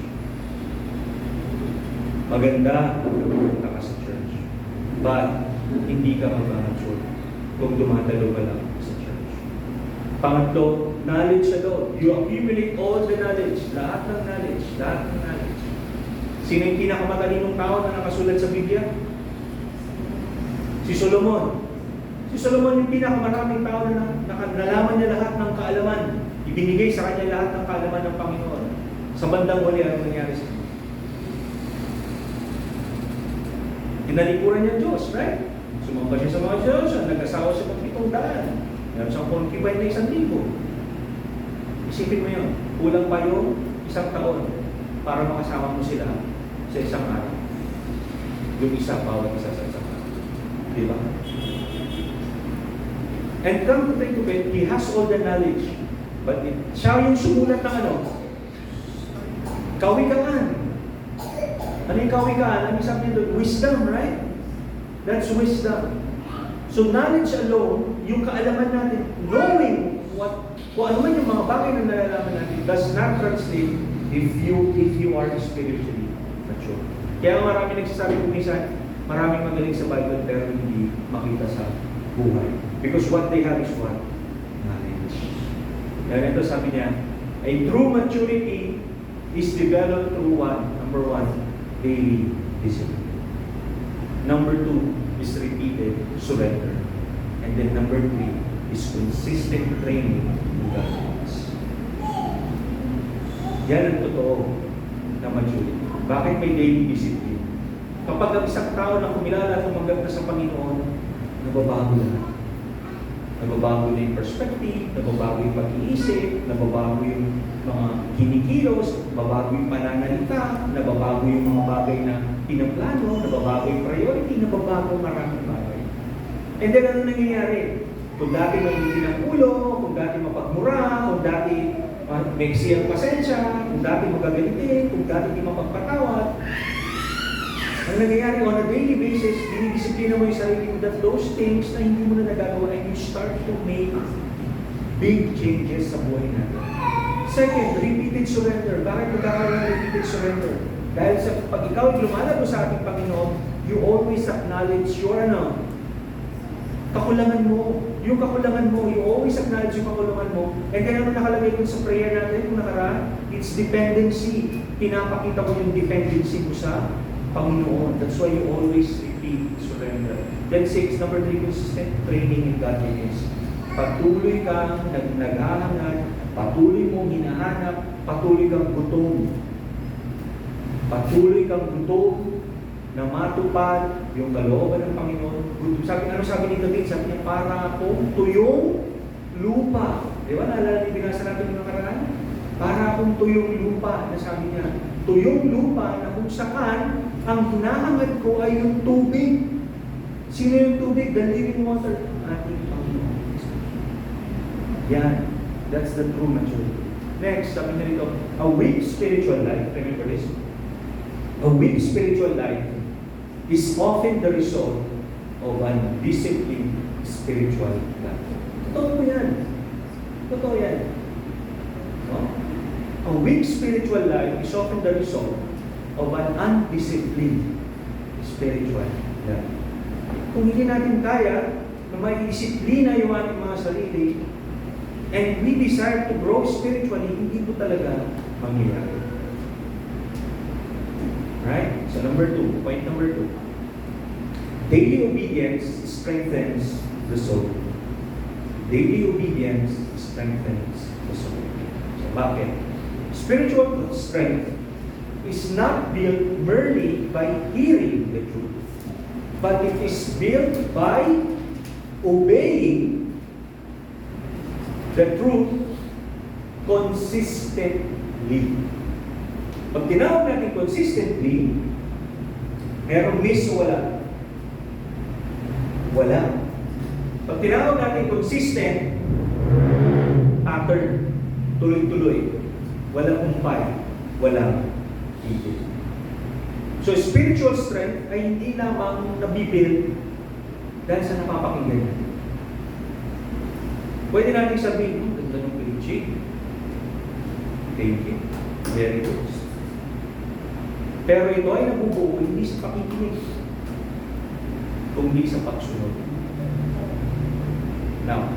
Maganda kung pumunta ka sa church. But, hindi ka mag-mature kung dumadalo ka lang sa church. Pangatlo, knowledge alone. You accumulate all the knowledge. Lahat ng knowledge. Lahat ng knowledge. Sino yung pinakamagalinong tao na nakasulat sa Biblia? Si Solomon. Si Solomon yung pinakamaraming tao na nalaman niya lahat ng kaalaman. Ibinigay sa kanya lahat ng kaalaman ng Panginoon. Sa bandang huli, ano nangyari sa kanya? Tinalikuran niya Diyos, right? Sumamba siya sa mga Diyos, nag-asawa siya ng 700. Meron siyang concubine na 1,000. Isipin mo yun, kulang pa yung 1 taon para makasama mo sila sa isang araw. Yung isa, bawat isa sa isang araw. Diba? And come to think of it, he has all the knowledge. But siya yung sumulat ng ano? Kawikaan. Ano yung kawikaan? Ano yung sabi niya doon? Wisdom, right? That's wisdom. So knowledge alone, yung kaalaman natin, knowing kung ano man yung mga bagay na nalalaman natin, does not translate if you are spiritually mature. Kaya marami nagsasabi kung minsan, maraming magaling sa Bible pero hindi makita sa buhay. Because what they have is what? Knowledge. Kaya ito sabi niya, a true maturity is developed through what? Number 1, daily discipline. Number 2 is repeated surrender. And then number 3 is consistent training in godliness. Yan ang totoo na maturity. Bakit may daily discipline? Kapag ang isang tao na kumilala at tumanggap na sa Panginoon, nababago na. Nababago na yung perspective, nababago yung pag-iisip, nababago yung mga kinikilos, nababago yung pananalita, nababago yung mga bagay na pinaplano, nababago yung priority, nababago maraming bagay. And then ano nangyayari? Kung dati mainitin ang ulo, kung dati mapagmura, kung dati maiksi ang pasensya, kung dati magagalitin, kung dati di mapagpatawad, ang nangyayari on a daily basis, dinidisiplina mo yung sarili mo that those things na hindi mo na nagagawa and you start to make big changes sa buhay natin. Second, repeated surrender. Bakit magkakaroon ng repeated surrender? Dahil pag ikaw ay lumalago sa ating Panginoon, you always acknowledge your kakulangan mo. Yung kakulangan mo, you always acknowledge yung kakulangan mo. And then ano nakalagay dun sa prayer natin kung nakaraan? It's dependency. Pinapakita ko yung dependency mo sa Panginoon. That's why you always repeat surrender. Then 6, number 3, consistent training in godliness. Patuloy kang naghahanap, patuloy mong hinahanap, patuloy kang gutom. Patuloy kang gutom na matupad yung kalooban ng Panginoon. Ano sabi ni David? Sabi niya, para akong tuyong lupa. Di ba? Naalala niyo binasa natin yung nakaraan? Para akong tuyong lupa, na sabi niya. Tuyong lupa na kung saan ang hinahangad ko ay yung tubig. Sino yung tubig? The living water. Ating Panginoon. Yan. That's the true maturity. Next, sabi niya rito, a weak spiritual life. Remember this? A weak spiritual life is often the result of undisciplined spiritual life. Totoo yan. Totoo yan. No? A weak spiritual life is often the result of an undisciplined spiritual life. Kung hindi natin kaya na may disiplina yung ating mga sarili and we desire to grow spiritually, hindi po talaga mangyayari. Right? So point number 2. Daily obedience strengthens the soul. Daily obedience strengthens the soul. So bakit? Spiritual strength is not built merely by hearing the truth, but it is built by obeying the truth consistently. Pag tinawag natin consistently, merong miss o wala? Wala. Pag tinawag natin consistent, pattern, tuloy-tuloy, walang umpay, walang higit. So spiritual strength ay hindi lamang nabibuild dahil sa napapakinggan niya. Pwede natin sabihin, ganda ng preaching. Thank you. Very good. Pero ito ay nabubuo hindi sa pakikinig, kundi sa pagsunod. Now,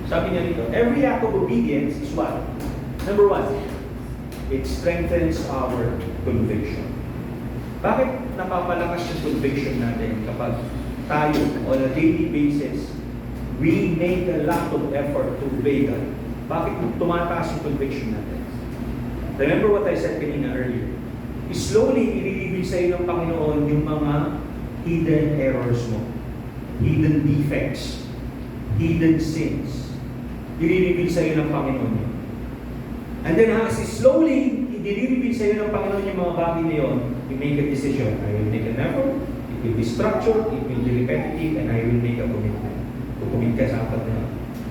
sabi niya rito, every act of obedience is what? Number 1, it strengthens our conviction. Bakit napapalakas yung conviction natin kapag tayo, on a daily basis, we make a lot of effort to obey God? Bakit tumataas yung conviction natin? Remember what I said kanina earlier. Slowly, i-reveal sa iyo ng Panginoon yung mga hidden errors mo, hidden defects, hidden sins. I-reveal sa iyo ng Panginoon yun. And then as slowly, i-reveal sa iyo ng Panginoon yung mga bagay na yun, you make a decision. I will make an effort, it will be structured, it will be repetitive, and I will make a commitment. Kukumit ka sa apat na yun.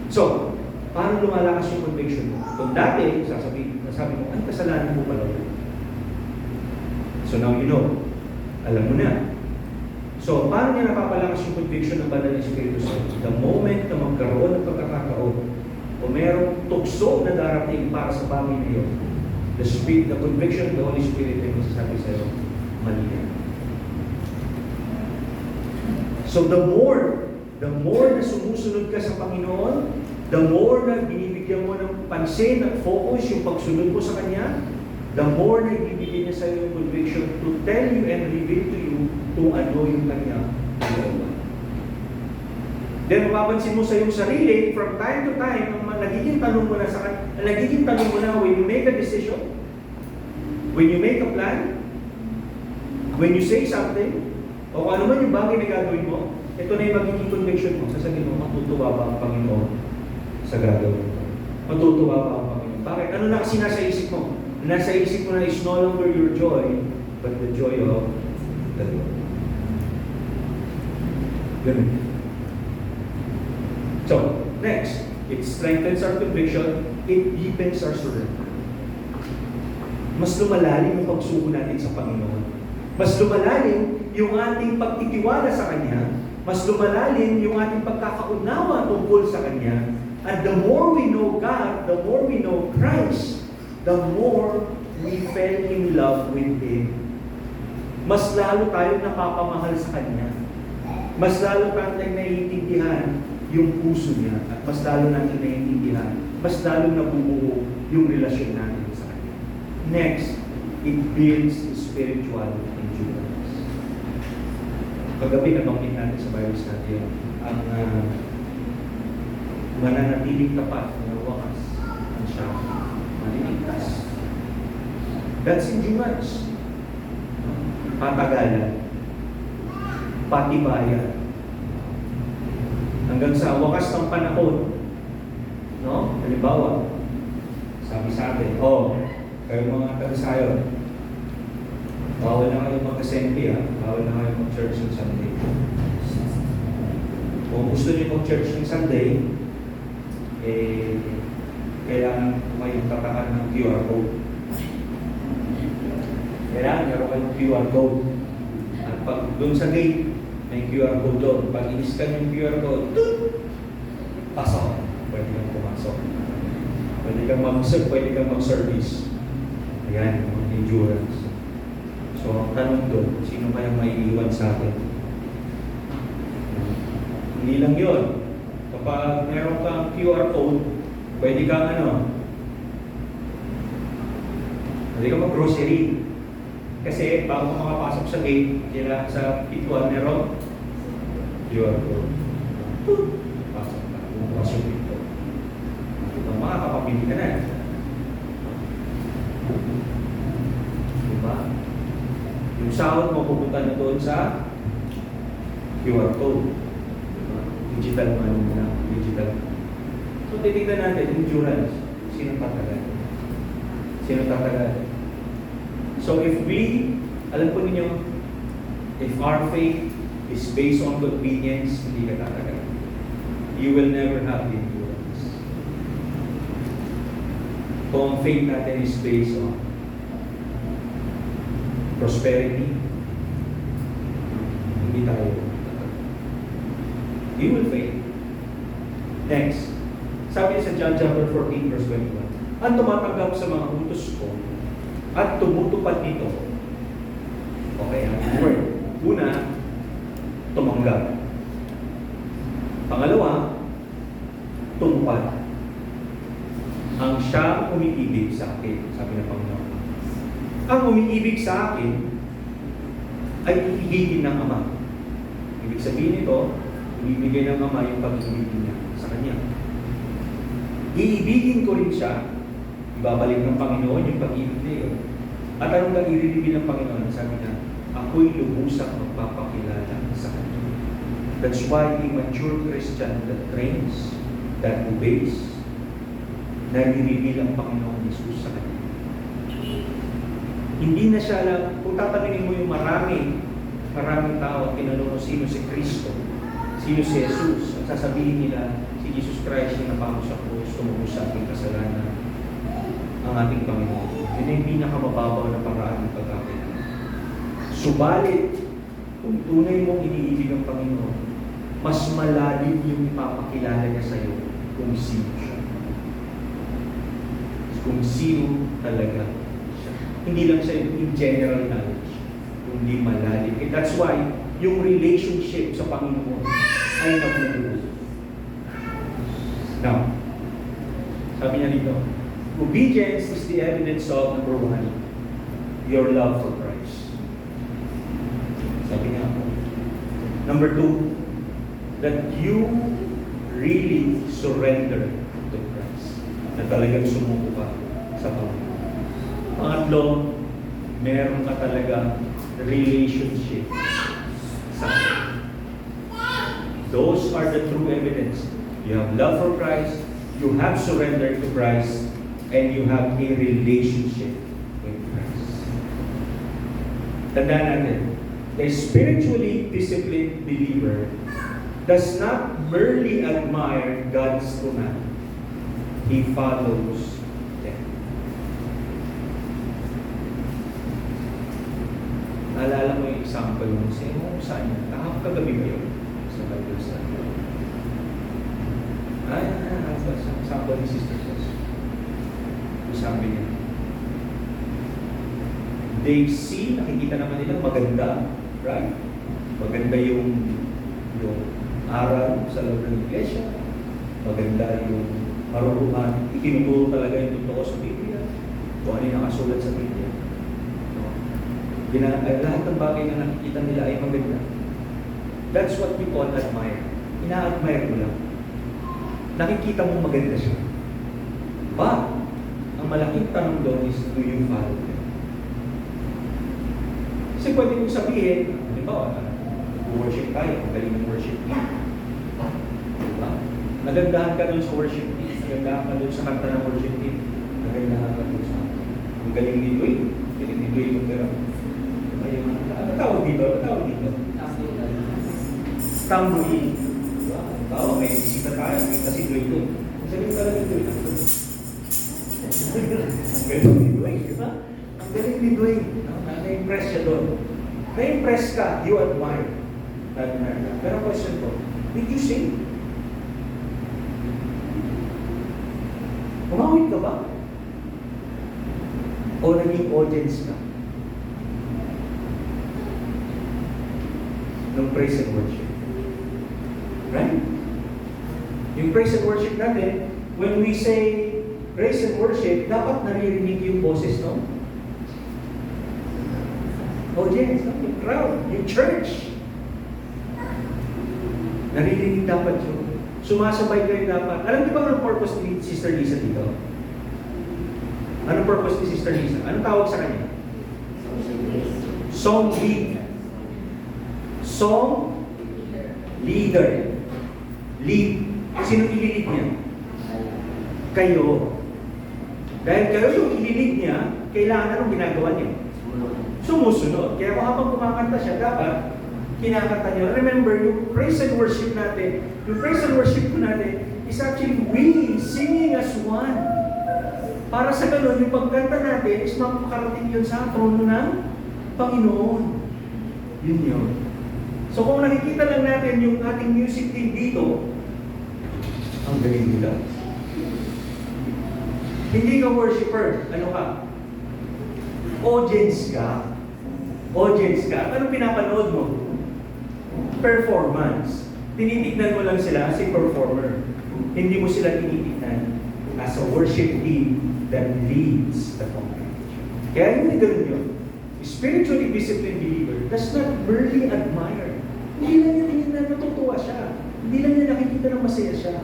So, paano lumalakas yung conviction mo? Kung dati, sasabi mo, ay, kasalanan mo pala yun. So now you know. Alam mo na. So, paano niya napapalakas yung conviction ng Banal na Espiritu Santo? The moment na magkaroon ng pagkakataon o merong tukso na darating para sa bagay na yun, the conviction of the Holy Spirit ay masasabi sa iyo, mali yan. So the more na sumusunod ka sa Panginoon, the more na binibigyan mo ng pansin at focus yung pagsunod mo sa Kanya, the more na ibibigay niya sa iyo yung conviction to tell you and reveal to you kung ano yung kanyang kalooban. Then mapapansin mo sa iyong sarili, from time to time, ang nagiging tanong mo na when you make a decision, when you make a plan, when you say something, o kung ano man yung bagay na gagawin mo, ito na yung magiging conviction mo. Sasabihin mo, matutuwa ba ang Panginoon sa gagawin mo? Matutuwa ba ang Panginoon? Bakit? Ano na kasi nasa isip mo? Nasa isip mo na is no longer your joy, but the joy of the Lord. Ganun. So, next, it strengthens our conviction, it deepens our surrender. Mas lumalalim yung pagsuko natin sa Panginoon. Mas lumalalim yung ating pagtitiwala sa Kanya. Mas lumalalim yung ating pagkakaunawa tungkol sa Kanya. And the more we know God, the more we know Christ, the more we fell in love with Him. Mas lalo tayong napapamahal sa Kanya. Mas lalo tayong naiintindihan yung puso niya at mas lalo natin naiintindihan, mas lalo nabubuo yung relasyon natin sa Kanya. Next, it builds spiritual endurance. Kagabi nabanggit natin sa Bible study ang mananatiling tapat na wakas ang siya maliligtas. That's endurance. Patagalan, patibayan, hanggang sa wakas ng panahon, no? Halimbawa, sabi sa atin, kayo mga taga-sayon, bawal na kayo mag-assembly, bawal na kayo mag-church ng Sunday. Kung gusto niyo mag-church ng Sunday, kailangan may tatakan ng QR code. Kailangan meron kayong QR code. At pag doon sa gate, may QR code doon. Pag in-scan yung QR code, pasok. Pwede kang pumasok. Pwede kang mag-service. Ayan, endurance. So, ang tanong doon, sino kayang maiiwan sa atin? Hindi lang yun. Kapag meron kang QR code, pwede kang pwede kang mag-grocery. Kasi bago ka makapasok sa gate, sa pituan, meron QR code. Pasok ka. Bukas yung pito. Makakapamili ka na. Diba? Yung sahod mo pupunta na doon sa QR code. Diba? Digital na. Digital. So, titignan natin, endurance. Sino tatagal? So, if we, alam po ninyo, if our faith is based on convenience, hindi ka tatagal. You will never have the endurance. Kung ang faith natin is based on prosperity, hindi tayo tatagal. You will fail. Next, sabi sa John chapter 14 verse 21, ang tumatanggap sa mga utos ko at tumutupad nito. Okay, ang word. Una, tumanggap. Pangalawa, tumupad. Ang siya umiibig sa akin, sabi ng Panginoon. Ang umiibig sa akin ay iibigin ng Ama. Ibig sabihin nito, ibibigay ng Ama yung pag-ibig niya sa Kanya. Iibigin ko rin siya. Ibabalik ng Panginoon yung pag-ibig na yun. At anong nag-i-reveal ng Panginoon? Sabi niya, ako'y lubusang magpapakilala sa Kanya. That's why a mature Christian that trains, that obeys, nag-i-reveal ang Panginoon Jesus sa Kanya. Hindi na siya lang, kung tatanungin mo yung maraming tao at tinanong sino si Kristo, sino si Jesus, at sasabihin nila, si Jesus Christ yung napako sa krus, tumubos sa ating kasalanan, ang ating Panginoon. Yun ay pinakamababaw na paraan ng pagkakilala. Subalit, kung tunay mong iniibig ang Panginoon, mas malalim yung ipapakilala niya sa iyo kung sino siya. Kung sino talaga siya. Hindi lang siya in general knowledge, kundi malalim. And that's why, yung relationship sa Panginoon ay nabubuo. Now, sabi niya dito, obedience is the evidence of, number one, your love for Christ. Sabi niya, Number two, that you really surrender to Christ. Na talagang sumuko ka sa Panginoon. Pangatlo, meron ka talaga relationship sa Kanya. Those are the true evidence. You have love for Christ, you have surrendered to Christ, and you have a relationship with Christ. Tandaan natin, a spiritually disciplined believer does not merely admire God's command. He follows them. Naalala mo yung example mo, saan yan? Kagabi ba yun? Sa Bible study. Example ni Sister Sos. Sabi niya, they see, nakikita naman nila, maganda, right? Maganda yung aral sa loob ng iglesia. Maganda yung marunungan. Itinuturo talaga yung totoo sa Biblia. Kung ano yung nakasulat sa Biblia. Lahat ng bagay na nakikita nila ay maganda. That's what we all admire. Ina-admire mo lang. Nakikita mo maganda siya. But, ang malaking tanong doon is, do you follow them? Kasi pwede kong sabihin, halimbawa, worship tayo, ang galing ng worship team. Diba? Nagandahan ka doon sa worship team, nagandahan ka doon sa kanta ng worship team, nagandahan ka doon sa ang galing ni Dwayne, ni Dwayne yung pero. Ano tawag dito? Tambuhin. Diba? Tawag, may bisita tayo, may kasi Dwayne doon. Ang galing talaga ni Dwayne. Ang galing ni Dwayne, diba? Ang galing ni Dwayne. Na-impress siya doon. Na-impress ka, you admire. Pero question ko, did you sing? Umawit ka ba? O naging audience ka? Nung praise and worship. Right? Yung praise and worship natin, when we say praise and worship, dapat naririnig yung boses, no? Audience, no? Yung crowd, yung church. Naririnig dapat yun. Sumasabay kayo dapat. Alam niyo ba anong purpose ni Sister Lisa dito? Anong purpose ni Sister Lisa? Anong tawag sa kanya? Song lead. Song leader. Lead. Sino ililig niya? Kayo. Dahil kayo yung ililig niya, kailangan anong ginagawa niya? Sumusunod. Kaya kung habang kumakanta siya, dapat kinakanta niyo. Remember, yung praise and worship natin, is actually we singing as one. Para sa ganun, yung pagkanta natin is makakarating yun sa trono ng Panginoon. Yun. So kung nakikita lang natin yung ating music team dito, ang galing nila. Hindi ka worshiper, ano ka? Audience ka. Anong pinapanood mo? Performance. Tinitignan mo lang sila si performer. Hindi mo sila tinitignan as a worship team that leads the congregation. Kaya yung ganun yun. Spiritually disciplined believer does not merely admire. Hindi lang niya tingin na natutuwa siya. Hindi lang niya nakikita na masaya siya.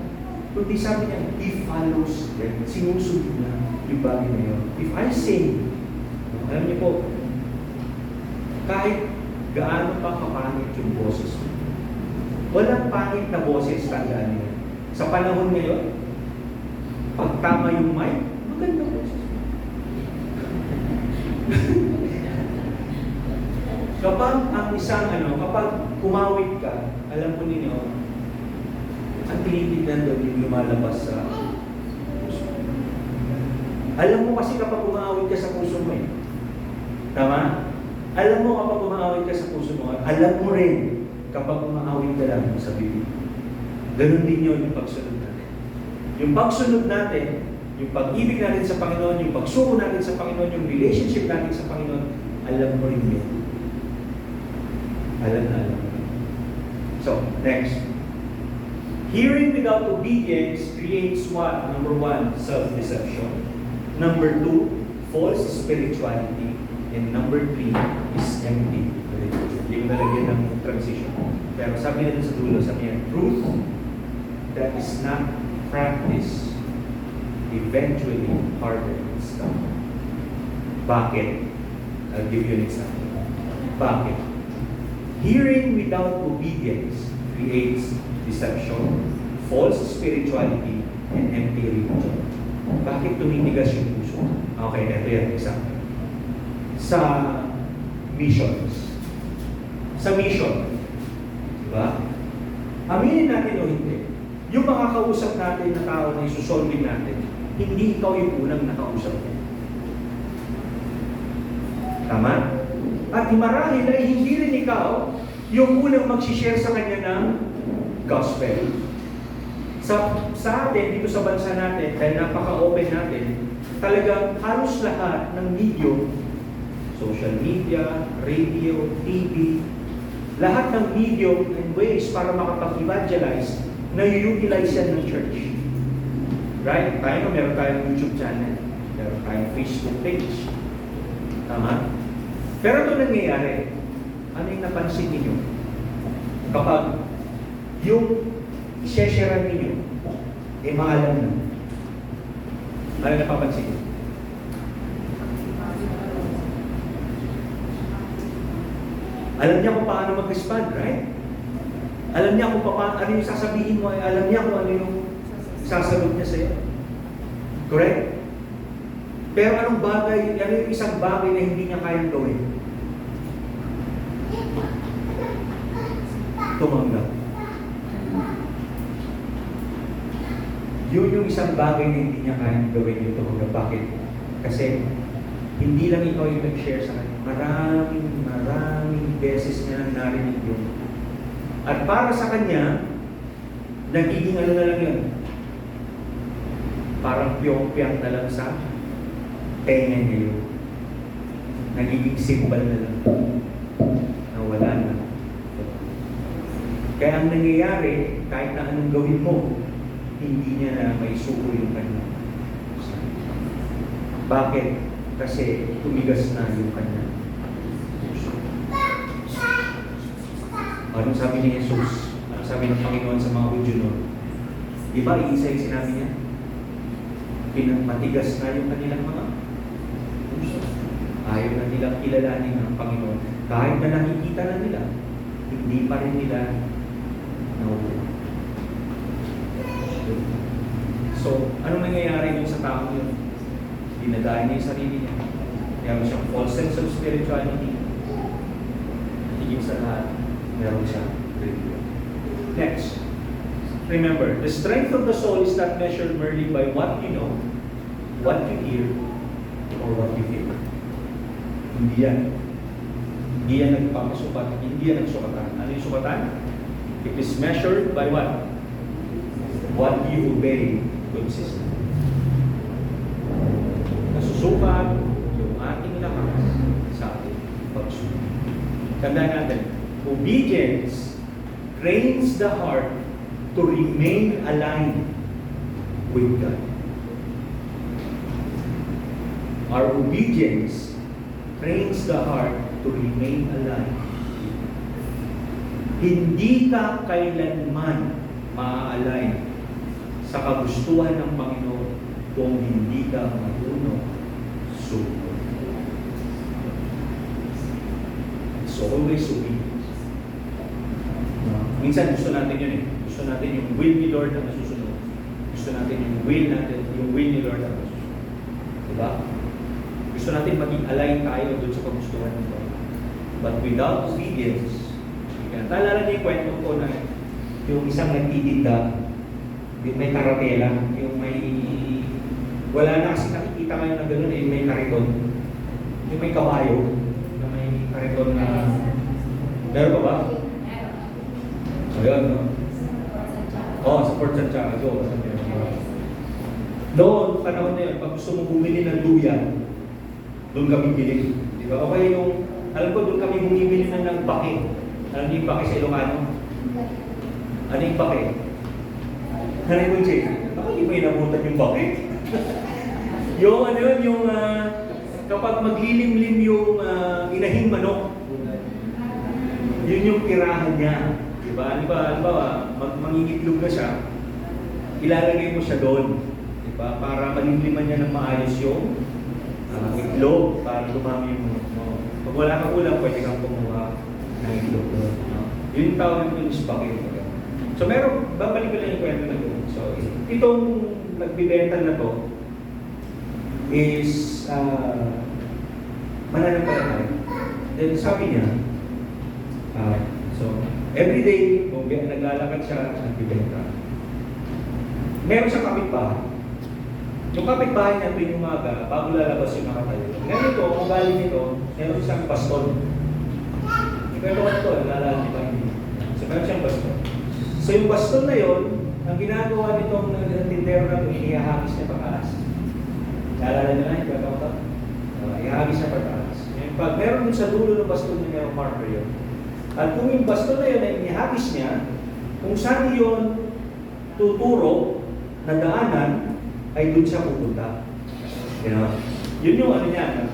Kundi sabi niya, he follows them. Sinusunod na yung bagay na yun. If I sing, alam niyo po, kahit gaano pa kapangit yung boses mo, walang pangit na boses, tandaan niyo. Sa panahon ngayon, pag tama yung mic, maganda boses. Kapag kumawit ka, alam po ninyo, ang tinitignan doon yung lumalabas sa puso. Alam mo kasi kapag kumawit ka sa puso mo Tama? Alam mo kapag kumawit ka sa puso mo, alam mo rin kapag kumawit ka lang sa bibig. Ganun din yun yung pagsunod natin. Yung pagsunod natin, yung pag-ibig natin sa Panginoon, yung pagsuko natin sa Panginoon, yung relationship natin sa Panginoon, alam mo rin yun. Alam na. So, next. Hearing without obedience creates what? Number 1, self-deception. Number 2, false spirituality. And number 3 is empty Hindi ko nalagyan ng transition. Pero sabi niya dun sa dulo, sabi niya, truth that is not practiced eventually hardens. Bakit? I'll give you an example. Bakit? Hearing without obedience creates deception, false spirituality, and empty religion. Bakit tumitigas yung puso? Okay, ito yan, example. Sa missions. Sa mission, di ba? Aminin natin o hindi, yung mga kausap natin na tao na isusolving natin, hindi ikaw yung unang nakausap niya. Tama? At marahil ay hindi rin ikaw yung unang mag-share sa kanya ng gospel. Sa atin, dito sa bansa natin, dahil napaka-open natin, talagang halos lahat ng medium, social media, radio, TV, lahat ng medium and ways para makapag-evangelize, na-utilize yan ng church. Right? Tayo, meron tayong YouTube channel, meron tayong Facebook page. Tama? Pero ito nangyayari, ano yung napansin ninyo? Kapag yung i-share ninyo, maalam na. Ano napapansin nyo? Alam niya kung paano mag-respond, right? Alam niya kung paano, ano yung sasabihin mo, alam niya kung ano yung sasagot niya sa'yo. Correct? Pero anong bagay, ano yung isang bagay na hindi niya kayang gawin? Tumanggap. Yun yung isang bagay na hindi niya kayang gawin yung tumanggap. Bakit? Kasi hindi lang ikaw yung nag-share sa kanya. Maraming beses niya narinig yun. At para sa kanya, nagiging ano na lang yun? Parang piyong-piyang na lang sa tenga niya yun. Nagiging simbal na lang. Nawala na. Kaya ang nangyayari, kahit na anong gawin mo, hindi niya na may suko yung kanya. Bakit? Kasi tumigas na yung kanya. Anong sabi ni Jesus? Anong sabi ng Panginoon sa mga Hudyo noon? Di ba, iisa yung sinabi niya? Matigas na yung kanilang mga puso. Ayaw na nilang kilalanin ang Panginoon. Kahit na nakikita na nila, hindi pa rin nila nauuwi. So, anong nangyayari dun sa tao yun? Dinadahin niya yung sarili niya. Meron siyang false sense of spirituality. Higit sa lahat, meron siyang religion. Next. Remember, the strength of the soul is not measured merely by what you know, what you hear, or what you feel. Hindi yan. Hindi yan nagpapasukat. Hindi yan nagsukatan. Ano yung sukatan? It is measured by what? What you obey consistently. Nasusukat yung ating lakas sa ating pagsunod. Tandaan natin, obedience trains the heart to remain aligned with God. Our obedience trains the heart to remain aligned. Hindi ka kailanman maa-align sa kagustuhan ng Panginoon kung hindi ka marunong sumunod. It's always obedience. Minsan gusto natin yun eh. Gusto natin yung will ni Lord na masusunod. Gusto natin yung will ni Lord na masusunod. Diba? Gusto natin maging align tayo doon sa kagustuhan ng Lord. But without obedience, naalala niyo yung kwento ko na yung isang nagtitinda, may karatela, yung may, wala na kasi nakikita kayo na gano'n eh, may kariton. Yung may kabayo, na may kariton na, meron pa ba? Ayun, no? Oo, sa Port Santiago. Noon, panahon na yun, pag gusto mong bumili ng duyan, doon kami bili. Di ba? O kaya yung, alam ko, doon kami bumibili ng bake. Alam niyo yung bake sa Ilocano? Ano yung bake? Nanay mo, Jay, bakit hindi mo inabutan yung bake? Yung ano yun, yung kapag maglilimlim yung inahing manok, Yun yung tirahan niya. Diba? Halimbawa, mangingitlog na siya, ilalagay mo siya doon. Diba? Para malimliman niya ng maayos yung itlog para dumami yung pag wala kang ulam, pwede kang kumuha ng itlog doon. Yun yung tawag ko yung spaghetti. So meron, babalik ko lang yung kwento na doon. So itong nagbibenta na to is mananampalataya. Then sabi niya, so everyday, kung naglalakad siya, nagbibenta. Meron siyang kapitbahay. Yung kapitbahay niya tuwing umaga, bago lalabas yung nakatayo. Ngayon ito, kung galing nito, meron siyang baston. Ipwento ko na ito, nalala niyo ba hindi? So meron siyang baston. So yung baston na yon, ang ginagawa nitong tindero na ito, ihahagis niya pataas. Naalala niyo na, ipwento ko ito? Ihahagis niya pataas. Pag meron din sa dulo ng baston niya, merong marker yun. At kung yung baston na yun ay ihagis niya, kung saan yun tuturo na daanan, ay doon siya pupunta. You know? Yun yung ano niya,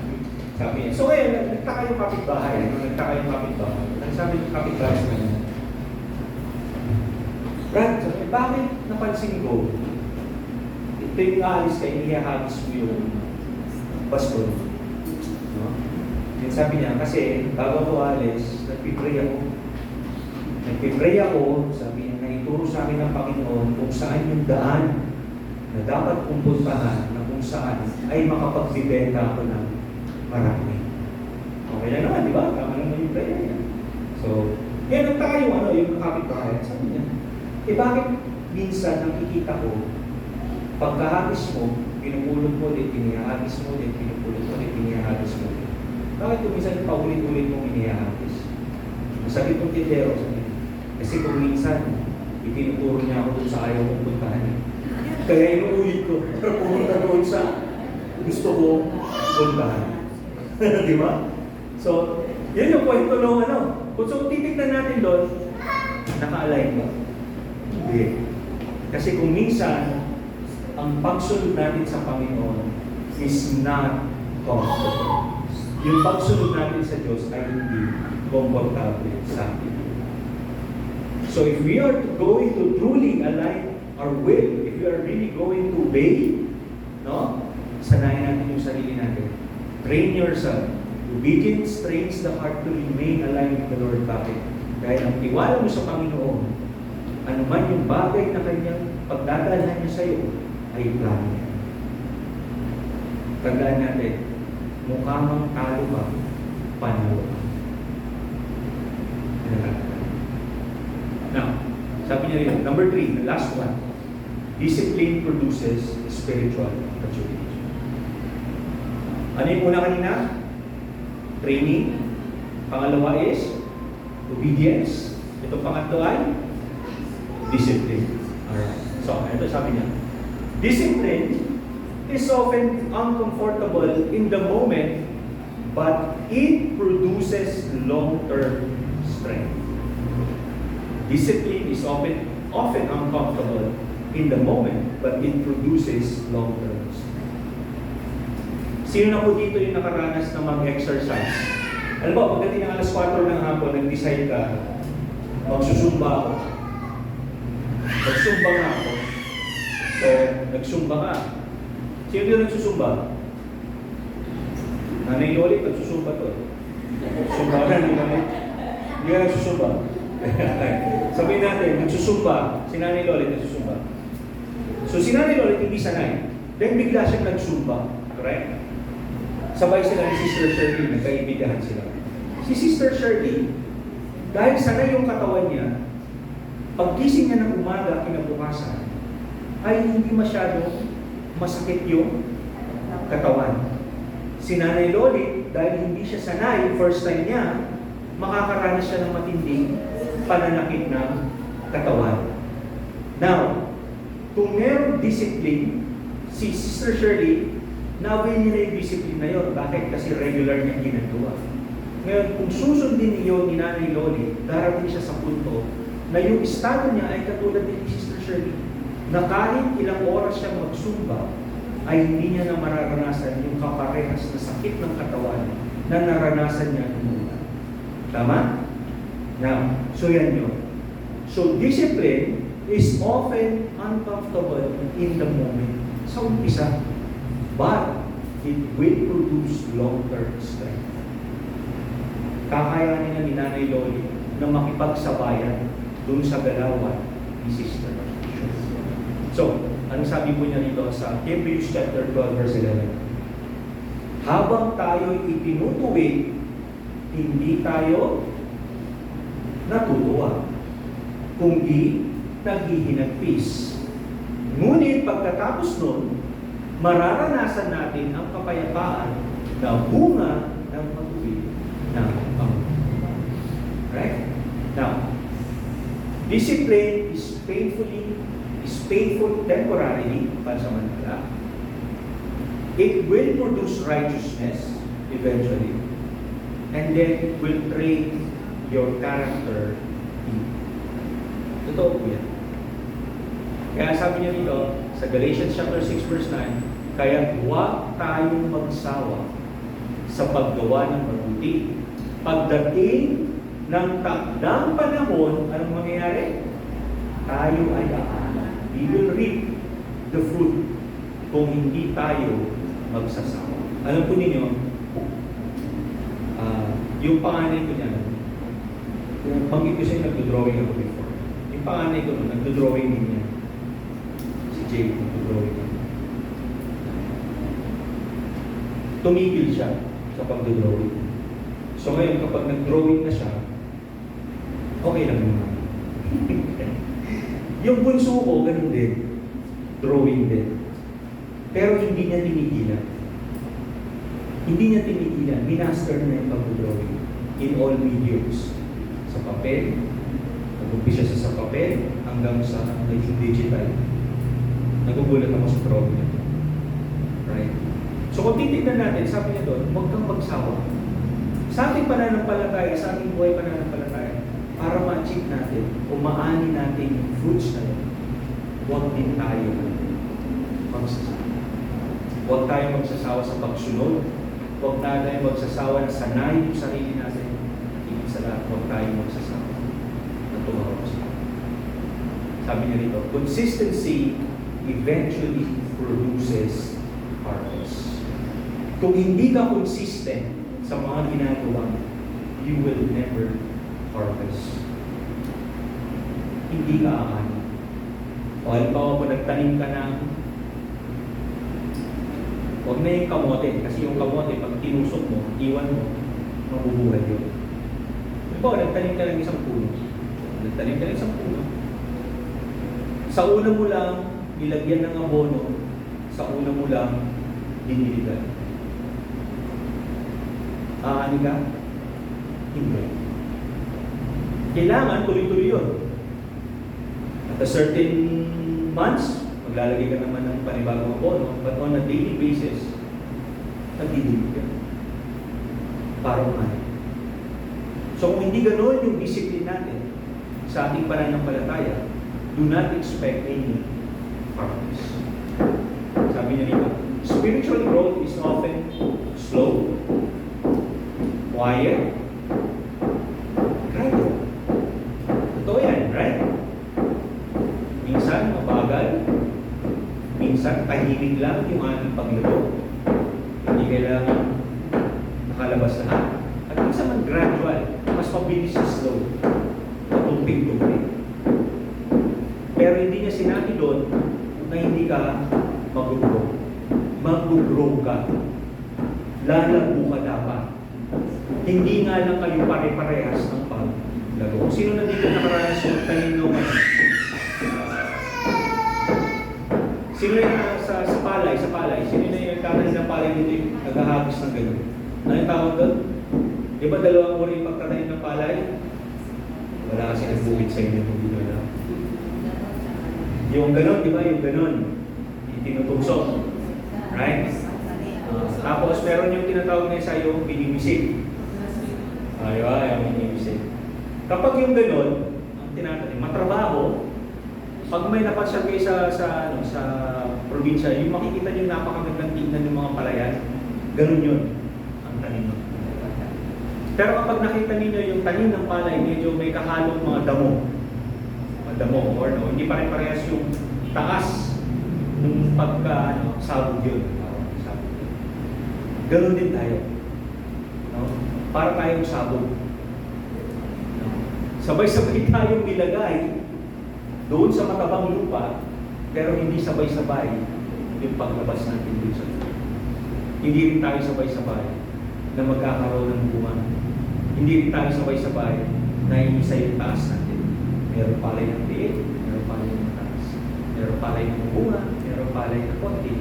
sabi niya. So ngayon, nagtaka yung kapitbahay. Nagsabi yung kapitbahay sa kanya, Brad, bakit napansin ko, ito yung aalis kayo, ihahagis mo yung baston. No? Yung sabi niya, kasi bago ako alis, nagpipray ako, sabi niya, naituro sa akin ng Panginoon kung saan yung daan na dapat kong puntahan na kung saan ay makapagbibenta ako ng marami. Okay na naman, di ba? Tama naman yung prayer niya. So, yan ang tayo, yung kapitbahay. Sabi niya, bakit minsan nakikita ko, pagkahagis mo, pinupulot mo ulit, pinihagis mo ulit, pinupulot mo ulit, pinihagis mo ulit. Bakit kung minsan paulit-ulit mong inihagis? Masakit kong tindero sa niya. Kasi kung minsan, itinuturo niya ako dun sa ayaw kong puntahan. Kaya inuulit ko, pero pumunta doon sa gusto ko puntahan. Di ba? So, yun yung kwento ng Kung titignan natin doon, naka-align ba? Hindi. Kasi kung minsan, ang pagsunod natin sa Panginoon is not comfortable. Yung pagsunod natin sa Diyos ay hindi comfortable sa atin. So if we are going to truly align our will, if we are really going to obey, sanayin natin yung sarili natin. Train yourself. Obedience trains the heart to remain aligned with the Lord. Bakit? Dahil ang tiwala mo sa Panginoon, ano man yung bagay na kanyang pagdadalhan niya sa iyo, ay plano niya. Tandaan natin, mukha mang talo ba, panalo ka. Now, sabi niya rin, number 3, the last one, discipline produces spiritual maturity. Ano yung una kanina? Training. Pangalawa is obedience. Ito pangatlo ay discipline. Alright. So, ito sabi niya. Discipline is often uncomfortable in the moment, but it produces long-term strength. Discipline is often uncomfortable in the moment, but it produces long-term strength. Sino na po dito yung nakaranas na mag-exercise? Alam mo, pagdating ng alas 4 ng hapon, nag-decide ka, magsusumba ako. Nagsumba nga ako. So, nagsumba ka. Sino yung nagsusumba? Nanay Lolit, nagsusumba to. Sumba ka ni Nanay. Hindi ka nagsusumba. Sabihin natin, nagsusumba. Si Nanay Lolit nagsusumba. So, si Nanay Lolit hindi sanay. Then bigla siyang nagsumba. Correct? Sabay sila ni Sister Shirley, nagkaibigahan sila. Si Sister Shirley, dahil sanay yung katawan niya, pagkising niya ng umaga, kinabukasan, ay hindi masyadong masakit yung katawan. Si Nanay Loli, dahil hindi siya sanay, first time niya, makakaranas siya ng matinding pananakit ng katawan. Now, kung meron discipline, si Sister Shirley, na-avail niya na yung discipline na yun. Bakit? Kasi regular niya ginagawa. Ngayon, kung susundin niyo ni Nanay Loli, darating siya sa punto na yung estado niya ay katulad ni Sister Shirley, na kahit ilang oras siyang magsumba, ay hindi niya na mararanasan yung kaparehas na sakit ng katawan na naranasan niya noong una. Tama? Now, so yan yun. So, discipline is often uncomfortable in the moment. Sa umpisa. But, it will produce long-term strength. Kakayanin na ni Nanay Loli na makipagsabayan dun sa galawan ni Sister. So, anong sabi po niya dito sa Hebrews chapter 12 verse 11? Habang tayo itinutuwid, hindi tayo natutuwa, kundi naghihinagpis. Ngunit pagkatapos nun, mararanasan natin ang kapayapaan na bunga ng pag-uwi ng Panginoon. Right? Now, discipline is painful temporarily, pansamantala. It will produce righteousness eventually, and then will train your character in. Totoo po yan. Kaya sabi niya dito, sa Galatians chapter 6 verse 9, kaya huwag tayong magsawa sa paggawa ng mabuti. Pagdating ng takdang panahon, anong mangyayari? Tayo ay aanan. We will reap the fruit kung hindi tayo magsasawa. Alam po ninyo, yung panganay ko niyan, yung pangit ko siya, nagdo-drawing ako before. Yung panganay ko, nagdo-drawing din niya. Si Jay, nagdo-drawing niya. Tumigil siya sa pagdo-drawing. So ngayon, kapag nag-drawing na siya, okay lang naman. Yung bunso ko, ganun din. Drawing din. Pero hindi niya tinigilan. Hindi niya tinigilan. Minaster na yung pag-drawing in all mediums. Sa papel, nag-umpisa siya sa papel, hanggang sa naging digital. Nagugulat ako sa drawing niya. Right? So kung titignan natin, sabi niya doon, huwag kang magsawa. Sa ating pananampalataya, sa ating buhay pananampalataya, para ma-achieve natin o maani natin yung fruits na yun, huwag din tayo magsasawa. Huwag tayo magsasawa sa pagsunod. Huwag tayo magsasawa na sanayin yung sarili natin. Higit sa lahat, huwag tayo magsasawa na tumawag sa Panginoon. Sabi niya rito, consistency eventually produces harvest. Kung hindi ka consistent sa mga ginagawa, you will never harvest. Hindi ka aani. O halimbawa kung nagtanim ka ng huwag na yung kamote, kasi yung kamote, pag tinusok mo, iwan mo, mabubuhay yun. Halimbawa, nagtanim ka ng isang puno. Nagtanim ka ng isang puno. Sa una mo lang, nilagyan ng abono, sa una mo lang, diniligan. Aani ka? Hindi. Kailangan tuloy-tuloy yun. At a certain months, maglalagay ka naman ng panibagong abono, but on a daily basis, nagdidilig ka. Para umani. So kung hindi ganoon yung discipline natin sa ating pananampalataya, do not expect any harvest. Sabi niya dito, spiritual growth is often slow, quiet, gradual. Totoo yan, right? Minsan mabagal, minsan tahimik lang yung ating paglago. Hindi kailangan nakalabas lahat. At minsan man gradual, mas mabilis sa slow, matumping-tumping. Pero hindi niya sinabi doon na hindi ka mag-grow. Mag-grow ka. Lalago ka dapat. Hindi nga lang kayo pare-parehas ng paglago. Sino na dito nakaranas yung tanim ng sino yung sa palay, sino na yung nagtatanim ng palay dito yung naghahagis ng gano'n? Ano yung tawag doon? Di ba dalawang uri yung pagtatanim ng palay? Wala kasi nagbukit sa inyo kung dito na. Yung gano'n, di ba? Yung gano'n. Yung tinutusok. Right? Tapos meron yung tinatawag na isa yung binimisik. Ayaw, binimisik. Kapag yung gano'n, ang tinatanim, matrabaho, pag may napasyal kayo sa probinsya, yung makikita nyo napakagandang tignan ng mga palayan, ganun yun ang tanim. Pero kapag nakita ninyo yung tanim ng palay, medyo may kahalong mga damo. Mga damo or no, hindi pa rin parehas yung taas nung sabog yun. Sabog yun. Ganun din tayo. No? Para tayong sabog. No? Sabay-sabay tayong nilagay doon sa matabang lupa, pero hindi sabay-sabay yung paglabas natin doon sa lupa. Hindi rin tayo sabay-sabay na magkakaroon ng bunga. Hindi rin tayo sabay-sabay na iisa yung taas natin. Meron palay ng liit, meron palay ng taas. Meron palay ng bunga, meron palay ng konti.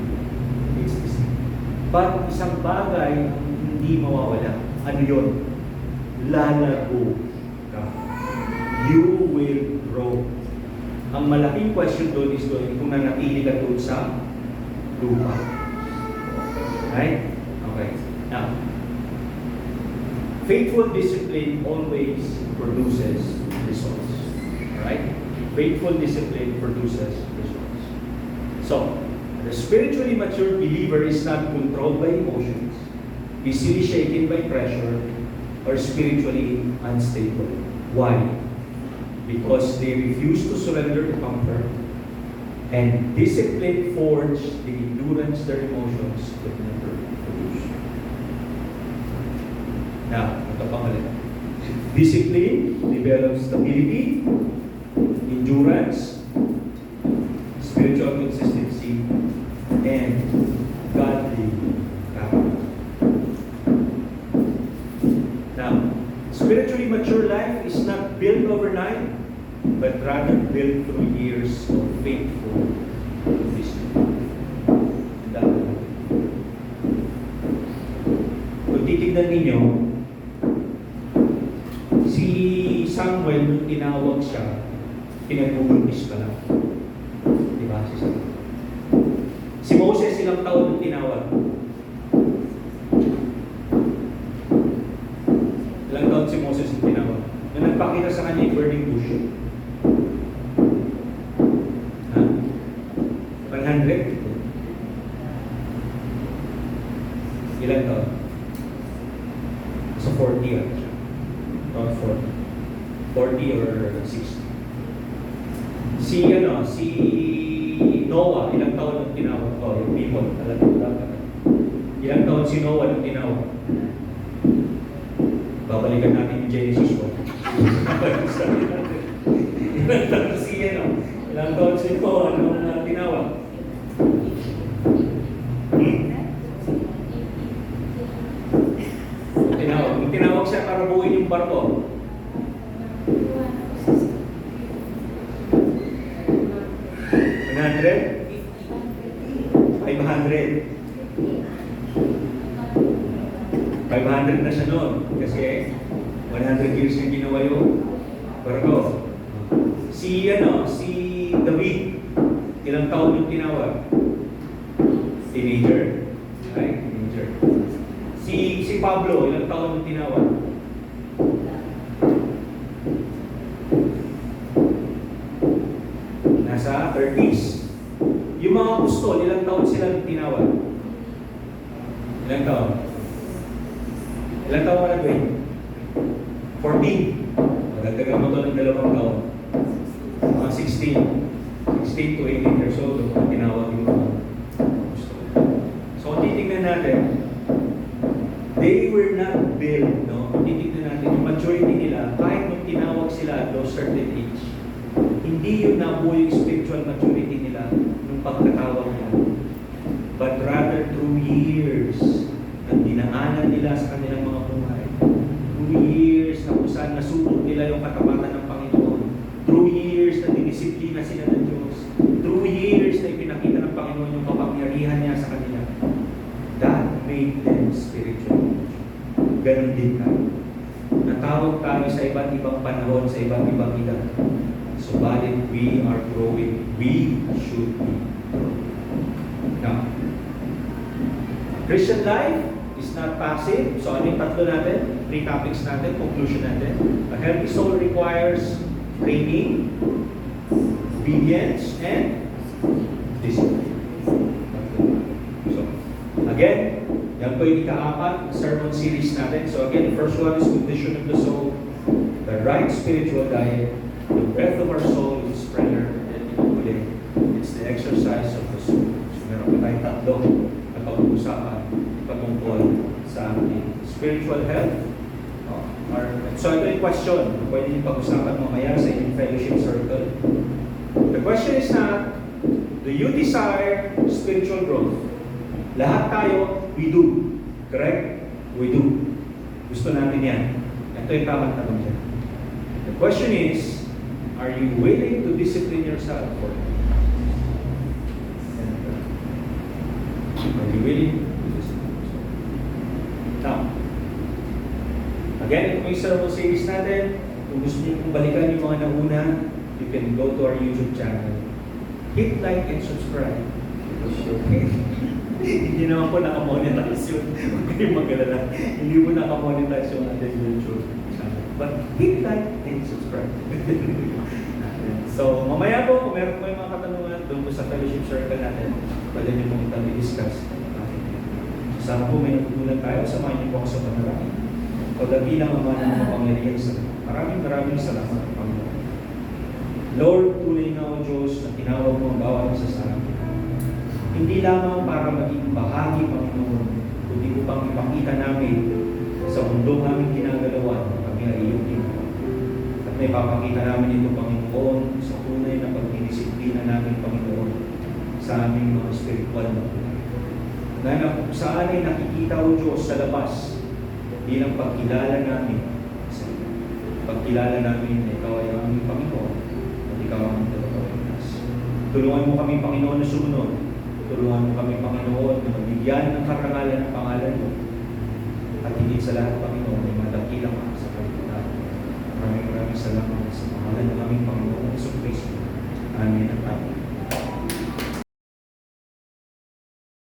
It's the same. But isang bagay ang hindi mawawala. Ano yun? Lalago ka. You will grow. Ang malaking question doon is doon kung nanatili ka doon sa lupa. Right? Okay. Now, faithful discipline always produces results. Alright? Faithful discipline produces results. So, the spiritually mature believer is not controlled by emotions, easily shaken by pressure, or spiritually unstable. Why? Because they refuse to surrender to comfort, and discipline forge the endurance their emotions could never produce. Now, ito pang ulit. Discipline develops stability, endurance, spiritual consistency, and godly character. Now, spiritually mature life is not built overnight, but rather built through years of faithful discipline. Kung titignan ninyo, si Samuel, nung tinawag siya, pinag-ubuntis pa lang. Diba? Si Moses, ilang taon nung tinawag? Ilang taon si Moses nung tinawag? Nung nagpakita sa kanya yung burning bush. 100? Ilang taon? So 40 yan siya. About 40. 40 or 60. Si Noah, ilang taon nung tinawag? Oh, yung people, alam mo dapat. Ilang taon si Noah nung tinawag? Babalikan natin yung Genesis 1. Ilang taon si ilang taon si Noah nung tinawag? Tinawag siya para buuin yung barko. 100? 500? 500 na siya noon kasi 100 years yung ginawa yung barko. Si David, ilang taon yung tinawag? Teenager. Right? Teenager. Si Pablo, ilang taon yung tinawag? Nasa 30s. Yung mga apostol, ilang taon sila tinawag? Ilang taon? Ilang taon ka nag-wait? 14. Magdagdagan mo ito ng 2 taon. Mga 16 to 18 years old, yung tinawag yung mga apostol. So, titignan natin, they were not built, no? Titignan natin, yung maturity nila, kahit nung tinawag sila at those certain age, hindi yun nabuo yung spiritual maturity nila nung pagkatawag nila. But rather through years na dinaanan nila sa kanilang mga buhay. Through years na kung saan nasubok nila yung katapatan ng Panginoon. Through years na dinisiplina sila ng Diyos. Through years na ipinakita ng Panginoon yung kapangyarihan niya sa kanila. That made them spiritual. Ganon din tayo. Natawag tayo sa iba't ibang panahon, sa iba't ibang edad. Subalit we are growing. We should be growing. Now, Christian life is not passive. So ano yung tatlo natin? 3 topics natin, conclusion natin. A healthy soul requires training, obedience, and discipline. So, again, Yan po yung ika-apat na sermon series natin. So again, the first one is condition of the soul, the right spiritual diet, the breath of our soul is prayer, and huli, it's the exercise of the soul. So meron pa tayong tatlo na pag-uusapan patungkol sa ating spiritual health. So ito yung question, pwede niyo pag-usapan mamaya sa inyong fellowship circle. The question is not, do you desire spiritual growth? Lahat tayo, we do. Correct? We do. Gusto natin yan. Ito yung tamang tanong dyan. The question is, are you willing to discipline yourself for it? Are you willing to discipline yourself? Now, again, ito yung sermon series natin. Kung gusto niyo kong balikan yung mga nauna, you can go to our YouTube channel. Hit like and subscribe. Hindi naman po nakamonetize yun. Huwag kayong mag-alala. Hindi po nakamonetize yung ating YouTube channel. But hit like and subscribe. So, mamaya po, kung meron po yung mga katanungan doon po sa fellowship circle natin, pwede niyo po itang i-discuss. Sana po may natutunan tayo. Samahan niyo po ako sa panalangin. Pagdabilang ang mga makapangyarihan sa maraming salamat, Panginoon. Lord, tunay na o Diyos na tinawag mo ang bawat isa sa amin. Hindi lamang para maging bahagi, Panginoon, kundi upang ipakita namin sa mundong aming ginagalawan kami ay iyong ginagawa. At may papakita namin ito, Panginoon, sa tunay na pagdidisiplina namin, Panginoon, sa aming mga spiritual na buhay. Na kung saan ay nakikita o Diyos sa labas, bilang pagkilala namin sa iyo. Pagkilala namin na ikaw ay ang aming Panginoon at ikaw ang aming tagapagligtas. Tulungan mo kami, Panginoon, na sumunod. Tulungan mo kami, Panginoon, na magbigyan ng karangalan ng pangalan mo. At higit sa lahat, Panginoon, ay madakilang ka sa kalikutan. Maraming salamat sa pangalan ng aming Panginoon Jesucristo. Amen at amen.